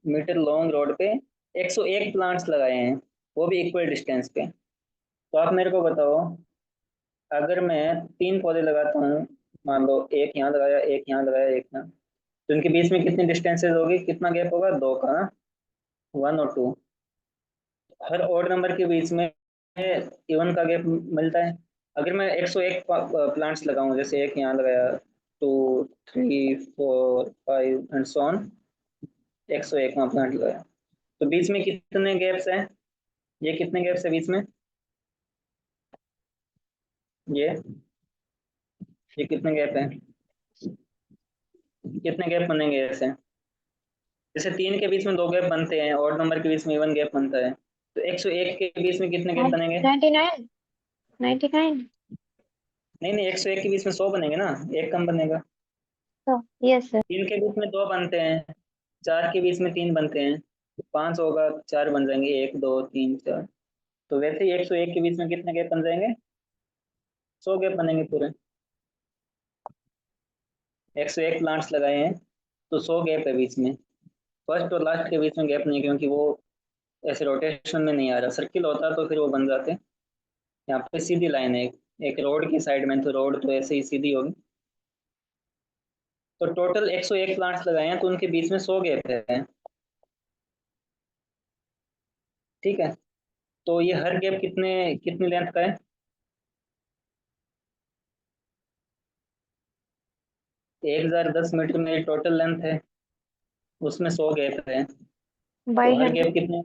मीटर लॉन्ग रोड पे 101 प्लांट्स लगाए हैं, वो भी इक्वल डिस्टेंस पे। तो आप मेरे को बताओ, अगर मैं 3 पौधे लगाता हूँ, मान लो एक यहाँ लगाया, एक यहाँ लगाया, एक यहाँ, तो इनके बीच में कितनी डिस्टेंसेज होगी? कितना गैप होगा? 2 का ना, 1 और 2। हर ऑड नंबर के बीच में इवन का गैप मिलता है। अगर मैं 101 प्लांट्स लगाऊं, जैसे एक यहाँ लगाया, 2, 3, 4, 5 एंड सो ऑन, 101वां प्लांट लगाया, तो बीच में कितने गैप्स हैं? ये कितने गैप्स है बीच में? ये ये कितने गैप है? कितने गैप बनेंगे ऐसे? जैसे 3 के बीच में 2 गैप बनते हैं, ऑड नंबर के बीच में इवन गैप बनता है, तो 101 के बीच में कितने गैप बनेंगे? 99। 99। नहीं नहीं, 101 के बीच में 100 बनेंगे ना, एक कम बनेगा। तो यस सर। 3 के बीच में 2 बनते हैं, 4 के बीच में 3 बनते हैं, तो 5 होगा, 4 बन जाएंगे, 1 2 3 4। तो वैसे ही 101 के बीच में कितने गैप बन जाएंगे? 100 गैप बनेंगे पूरे। 101 प्लांट्स लगाए हैं, तो 100 गैप है बीच में। फर्स्ट और लास्ट के बीच में गैप नहीं, क्योंकि वो ऐसे रोटेशन में नहीं आ रहा। सर्किल होता तो फिर वो बन जाते। यहाँ पे सीधी लाइन है, एक रोड की साइड में, तो रोड तो ऐसे ही सीधी होगी। तो टोटल 101 प्लांट्स लगाए हैं, तो उनके बीच में 100 गैप है। ठीक है, तो ये हर गैप कितने कितनी लेंथ का है? 1010 मीटर में टोटल लेंथ है, उसमें 100 गैप है, तो बाई हर 100। गैप कितने,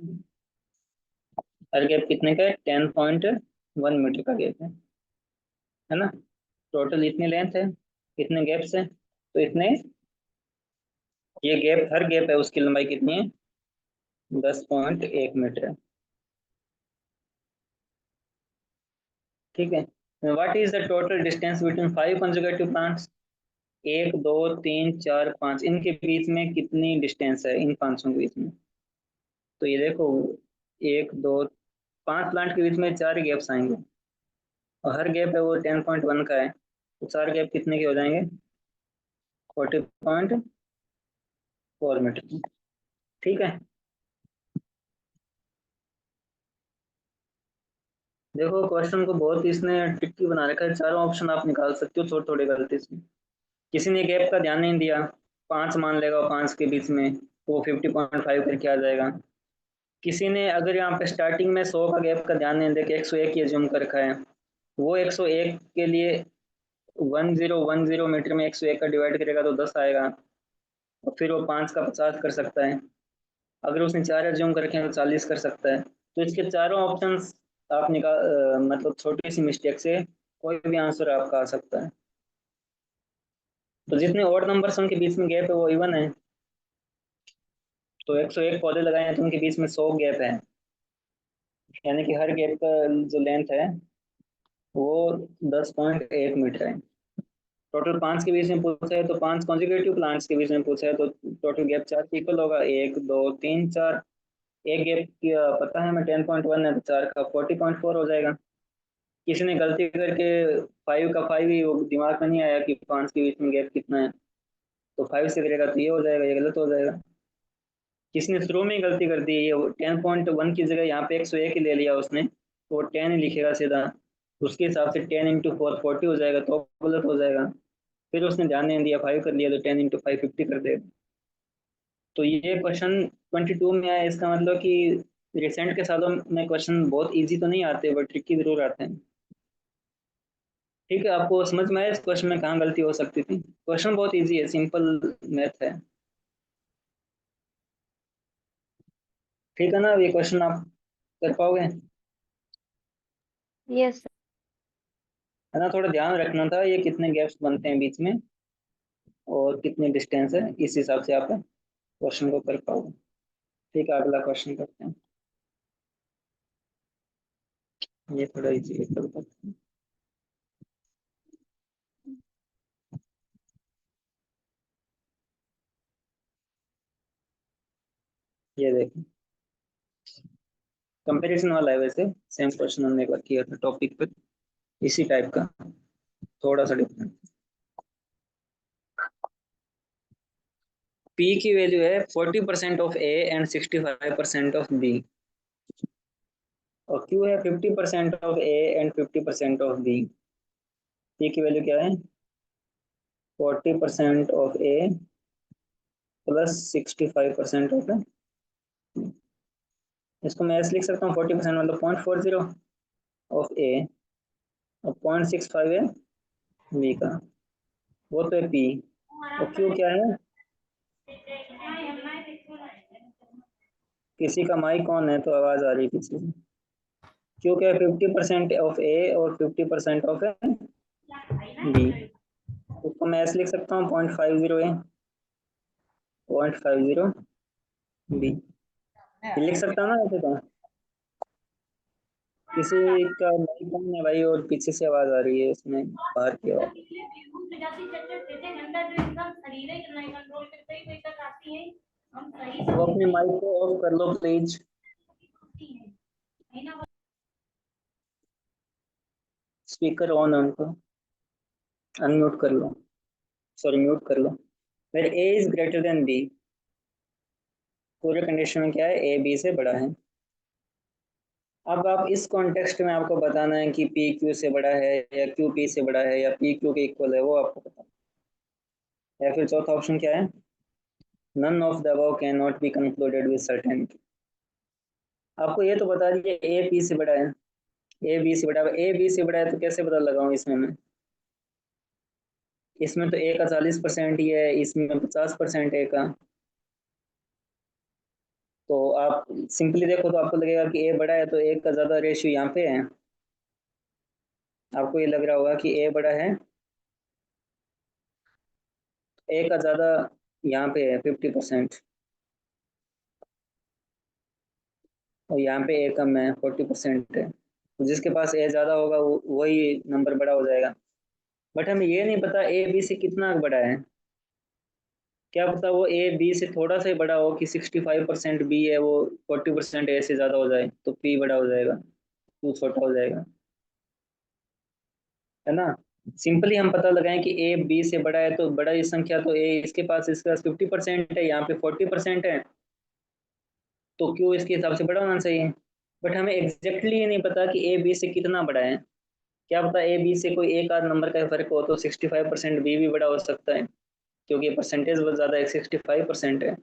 हर गैप कितने का है? 10.1 मीटर का गैप है ना। टोटल इतनी लेंथ है, इतने गैप्स है, तो इतने ये गैप, हर गैप है उसकी लंबाई कितनी है? 10.1 मीटर है। ठीक है। What is the total distance between 5 consecutive plants? 1 2 3 4 5, इनके बीच में कितनी डिस्टेंस है इन पांचों के बीच में? तो ये देखो, 1 2 5 प्लांट के बीच में 4 गैप्स आएंगे, और हर गैप है वो 10.1 का है, तो 4 गैप कितने के हो जाएंगे? 40.4 मीटर। ठीक है। देखो क्वेश्चन को बहुत इसने ट्रिकी बना रखा है, चारों ऑप्शन आप निकाल सकते हो थोड़ी थोड़ी गलती से। किसी ने गैप का ध्यान नहीं दिया, 5 मान लेगा, 5 के बीच में तो वो 50.5 करके आ जाएगा। किसी ने अगर यहाँ पे स्टार्टिंग में 100 का गैप का ध्यान नहीं दे के 101 ही अज्यूम कर रखा है, वो 101 के लिए 1010 मीटर में 101 का डिवाइड करेगा तो 10 आएगा, और फिर वो 5 का 50 कर सकता है। अगर उसने 4 एज्यूम कर रखे हैं तो 40 कर सकता है। तो इसके चारों ऑप्शंस आप निकाल, मतलब छोटी सी मिस्टेक से कोई भी आंसर आपका आ सकता है। तो जितने ऑड नंबर्स उनके बीच में गैप है वो इवन है। तो 101 पौधे लगाए हैं तो उनके बीच में 100 गैप है, यानी कि हर गैप का जो लेंथ है वो 10.1 मीटर है। टोटल 5 के बीच में पूछा है, तो 5 कॉन्जिक्यूटिव प्लांट्स के बीच में पूछा है, तो टोटल गैप 4 की इक्वल होगा, 1 2 3 4। एक गैप की पता है हमें 10.1 है, तो 4 का 40.4 हो जाएगा। किसी ने गलती करके 5 का 5 ही, वो दिमाग में नहीं आया कि 5 के बीच में गैप कितना है, तो 5 से करेगा तो ये हो जाएगा, ये गलत हो जाएगा। किसने शुरू में ही गलती कर दी, ये 10.1 की जगह यहाँ पे 101 ही ले लिया उसने, तो वो 10 ही लिखेगा सीधा, उसके हिसाब से 10 × 4 40 हो जाएगा, तो गलत हो जाएगा। फिर उसने ध्यान नहीं दिया, 5 कर लिया, तो 10 × 5 50 कर देगा। तो ये क्वेश्चन 22 में आया, इसका मतलब कि रिसेंट के सालों में क्वेश्चन बहुत इजी तो नहीं आते, बट ट्रिकी जरूर आते हैं। ठीक है, आपको समझ में आया इस क्वेश्चन में कहाँ गलती हो सकती थी? क्वेश्चन बहुत इजी है, सिंपल मैथ है। ठीक है ना, अब ये क्वेश्चन आप कर पाओगे? है यस सर। ना, थोड़ा ध्यान रखना था ये कितने गैप्स बनते हैं बीच में और कितनी डिस्टेंस है, इस हिसाब से आप क्वेश्चन को कर पाओगे। ठीक है, अगला क्वेश्चन करते हैं। ये थोड़ा इजी है, चलो। ये देखो, कंपैरिजन वाला है, वैसे सेम क्वेश्चन हमने एक बार किया था टॉपिक पे, इसी टाइप का, थोड़ा सा डिफरेंट। पी की वैल्यू है 40% of A and 65% of B, और क्यू है 50% of A and 50% of B. P की वैल्यू क्या है? 40% of A plus 65% of A. इसको मैं ऐसे लिख सकता हूँ, 40% मतलब 0.40 ऑफ ए और 0.65 है बी का, वो तो है पी। और क्यू क्या है? किसी का माइक ऑन है तो आवाज आ रही है किसी की। क्यू क्या है? 50% ऑफ ए और 50% ऑफ बी। उसको मैं ऐसे लिख सकता हूँ, 0.50 ए, 0.50 बी, लिख सकता हूँ ना ऐसे तो? किसी का माइक ऑन है भाई, और पीछे से आवाज आ रही है इसमें, बाहर की आवाज। वो अपने माइक को ऑफ कर लो प्लीज। स्पीकर ऑन है उनको, अनम्यूट कर लो, सॉरी म्यूट कर लो। फिर ए इज ग्रेटर देन बी, पूरे कंडीशन में क्या है? ए बी से बड़ा है। अब आप इस कॉन्टेक्स्ट में आपको बताना है कि पी क्यू से बड़ा है या क्यू पी से बड़ा है या पी क्यू के इक्वल है, वो आपको बताना है। या फिर चौथा ऑप्शन क्या है? None of the above can not be concluded with certainty. आपको ये तो बता दिया ए पी से बड़ा है, ए बी से बड़ा है, ए बी से बड़ा है तो कैसे पता लगाऊं इसमें मैं? इसमें तो ए का 40% ही है, इसमें 50% ए का। तो आप सिंपली देखो तो आपको लगेगा कि ए बड़ा है, तो ए का ज्यादा रेशियो यहाँ पे है। आपको ये लग रहा होगा कि ए बड़ा है, ए का ज्यादा यहाँ पे है 50%, और यहाँ पे ए कम है 40% है। तो जिसके पास ए ज़्यादा होगा वही नंबर बड़ा हो जाएगा। बट हमें ये नहीं पता ए बी से कितना बड़ा है। क्या पता वो ए बी से थोड़ा सा ही बड़ा हो, कि 65% बी है, वो 40% ए से ज़्यादा हो जाए, तो पी बड़ा हो जाएगा, क्यू छोटा हो जाएगा, है ना। सिंपली हम पता लगाएं कि ए बी से बड़ा है, तो बड़ा ही संख्या तो ए इसके पास 50% है, यहाँ पे 40% है, तो क्यू इसके हिसाब से बड़ा होना चाहिए। बट हमें एग्जैक्टली ये नहीं पता कि ए बी से कितना बड़ा है। क्या पता ए बी से कोई एक आध नंबर का फर्क हो, तो 65% बी भी बड़ा हो सकता है, क्योंकि परसेंटेज बहुत ज़्यादा है, 65% है।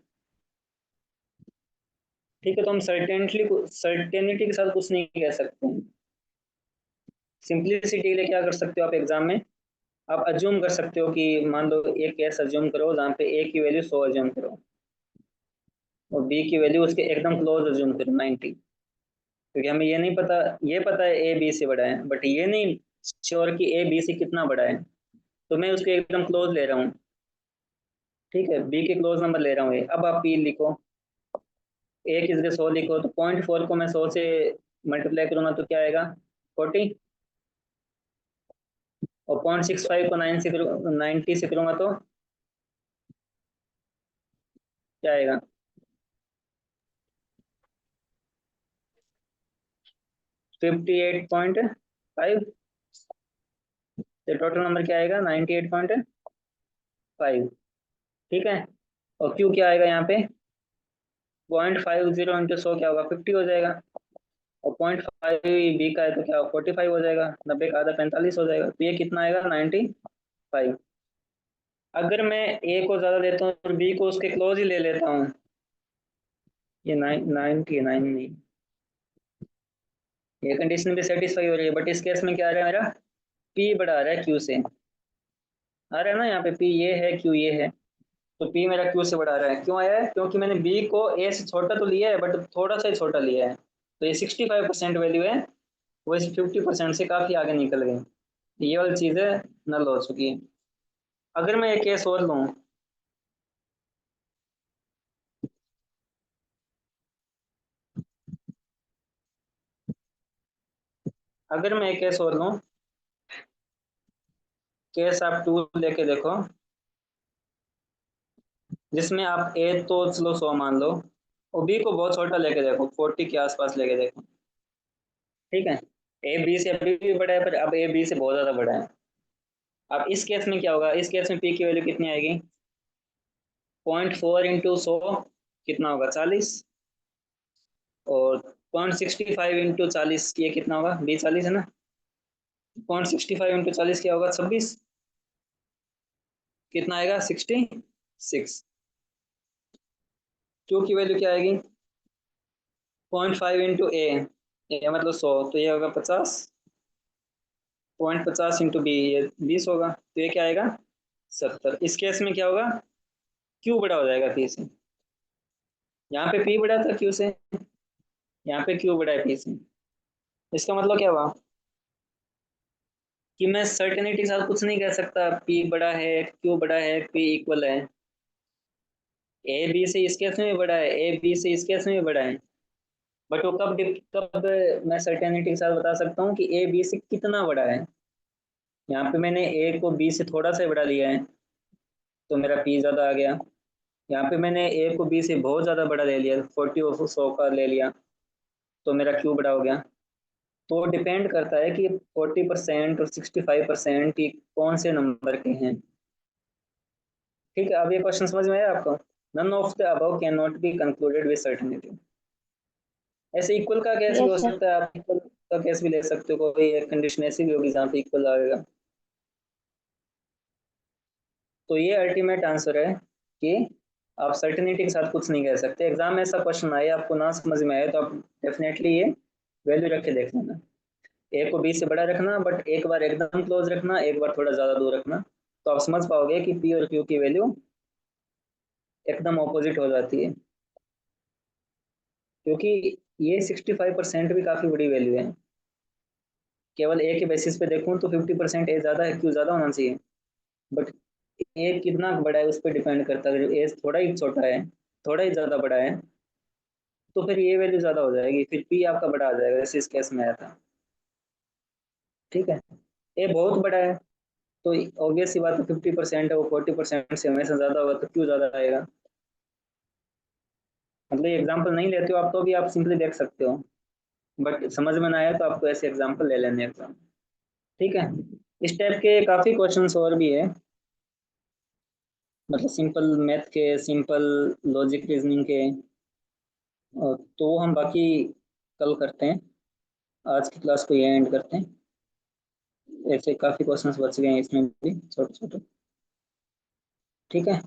ठीक है, तो हम सर्टेनिटी के साथ कुछ नहीं कह सकते। सिंपलिसिटी के लिए क्या कर सकते हो आप एग्जाम में, आप अज्यूम कर सकते हो कि मान लो एक केस अज्यूम करो जहाँ पे ए की वैल्यू 100 अज्यूम करो, और बी की वैल्यू उसके एकदम क्लोज अज्यूम करो 90। क्योंकि हमें ये नहीं पता, ये पता है ए बी से बड़ा है, बट ये नहीं श्योर कि ए बी से कितना बड़ा है, तो मैं उसके एकदम क्लोज ले रहा हूँ। ठीक है, बी के क्लोज नंबर ले रहा हूँ। अब आप पी लिखो, ए की जगह 100 लिखो, तो 0.4 को मैं 100 से मल्टीप्लाई करूंगा तो क्या आएगा, 40। और 0.65 को 90 से करूंगा तो क्या आएगा, 58.5। तो टोटल नंबर क्या आएगा, 98.5। ठीक है, और क्यू क्या आएगा यहाँ पे, 0.50 इंटू 100 क्या होगा, 50 हो जाएगा। और 0.5 बी का है तो क्या 45 हो जाएगा, 90 का आधा 45 हो जाएगा, तो ये कितना आएगा 95। अगर मैं ए को ज़्यादा लेता हूँ और बी को उसके क्लोज ही ले लेता हूँ, ये 99 नहीं, ये कंडीशन भी सेटिस्फाई हो रही है, बट इस केस में क्या आ रहा है मेरा, पी बड़ा आ रहा है क्यू से। आ रहा है ना, यहाँ पे पी ये है क्यू ये है, तो पी मेरा क्यू से बड़ा आ रहा है। क्यों आया है, क्योंकि मैंने बी को ए से छोटा तो लिया है, बट थोड़ा सा ही छोटा लिया है, तो ये 65% वैल्यू है, वो इस 50% से काफ़ी आगे निकल गई। ये वाली चीज़ें नल हो चुकी है। अगर मैं एक केस और लूँ, अगर मैं एक केस और लूँ, केस आप 2 लेके देखो, जिसमें आप ए तो चलो 100 मान लो, और बी को बहुत छोटा लेके देखो, 40 के आसपास लेके देखो। ठीक है, ए बी से अभी भी बड़ा है, पर अब ए बी से बहुत ज़्यादा बड़ा है। अब इस केस में क्या होगा, इस केस में पी की वैल्यू कितनी आएगी, 0.4 इंटू 100 कितना होगा, 40। और 0.65 इंटू 40 ये कितना होगा, बी 40 है ना, 0.65 इंटू 40 क्या होगा, 26। कितना आएगा, 66। क्यू की वैल्यू क्या आएगी, 0.5 इंटू ए मतलब 100, तो ये होगा 50। 0.50 इंटू बी ये 20 होगा, तो ये क्या आएगा, 70। इस केस में क्या होगा, क्यू बड़ा हो जाएगा पी से। यहाँ पे पी बड़ा था क्यू से, यहाँ पे क्यू बड़ा है पी से। इसका मतलब क्या हुआ, कि मैं सर्टेनिटी के साथ कुछ नहीं कह सकता पी बड़ा है क्यू बड़ा है पी इक्वल है। ए बी से इस केस में भी बड़ा है, ए बी से इस केस में भी बड़ा है। बट वो कब मैं सर्टेनिटी के साथ बता सकता हूँ कि ए बी से कितना बड़ा है। यहाँ पे मैंने ए को बी से थोड़ा सा बड़ा लिया है, तो मेरा पी ज़्यादा आ गया। यहाँ पे मैंने ए को बी से बहुत ज़्यादा बड़ा ले लिया, 40 और 100 का ले लिया, तो मेरा क्यू बड़ा हो गया। तो डिपेंड करता है कि 40% और 65% की कौन से नंबर के हैं। ठीक है, अब ये क्वेश्चन समझ में आया आपको, none of the above can not be concluded with certainty. ऐसे इक्वल का केस भी यस हो सर। सकता है, आप इक्वल का केस भी ले सकते हो, कोई एक कंडीशन ऐसी भी होगी जहाँ पे इक्वल आएगा। तो ये अल्टीमेट आंसर है कि आप सर्टेनिटी के साथ कुछ नहीं कह सकते। एग्जाम में ऐसा क्वेश्चन आए, आपको ना समझ में आए, तो आप डेफिनेटली ये वैल्यू रख के देख लेना। ए को बी से बड़ा रखना, बट एक बार एकदम क्लोज रखना, एक बार थोड़ा ज़्यादा दूर रखना, तो आप समझ पाओगे कि पी और क्यू की वैल्यू एकदम ऑपोजिट हो जाती है। क्योंकि ये 65% भी काफ़ी बड़ी वैल्यू है। केवल ए के बेसिस पे देखूं तो 50% ए ज़्यादा है, क्यू ज़्यादा होना चाहिए, बट ए कितना बड़ा है उस पर डिपेंड करता है। अगर ए थोड़ा ही छोटा है, थोड़ा ही ज़्यादा बड़ा है, तो फिर ये वैल्यू ज़्यादा हो जाएगी, फिर पी आपका बड़ा आ जाएगा, जैसे इस केस में आया था। ठीक है। ए बहुत बड़ा है तो ऑब्वियस सी बात है, 50% है, वो 40% से हमेशा ज़्यादा होगा, तो क्यों ज़्यादा आएगा। मतलब ये एग्जाम्पल नहीं लेते हो आप तो भी आप सिंपली देख सकते हो, बट समझ में ना आया तो आपको ऐसे एग्जाम्पल ले लेने एग्जाम। ठीक है। इस टाइप के काफ़ी क्वेश्चंस और भी है, मतलब सिंपल मैथ के, सिंपल लॉजिक रीजनिंग के, तो वो हम बाकी कल करते हैं। आज की क्लास को ये एंड करते हैं। ऐसे काफ़ी क्वेश्चंस बच गए हैं इसमें भी, छोटे छोटे। ठीक है।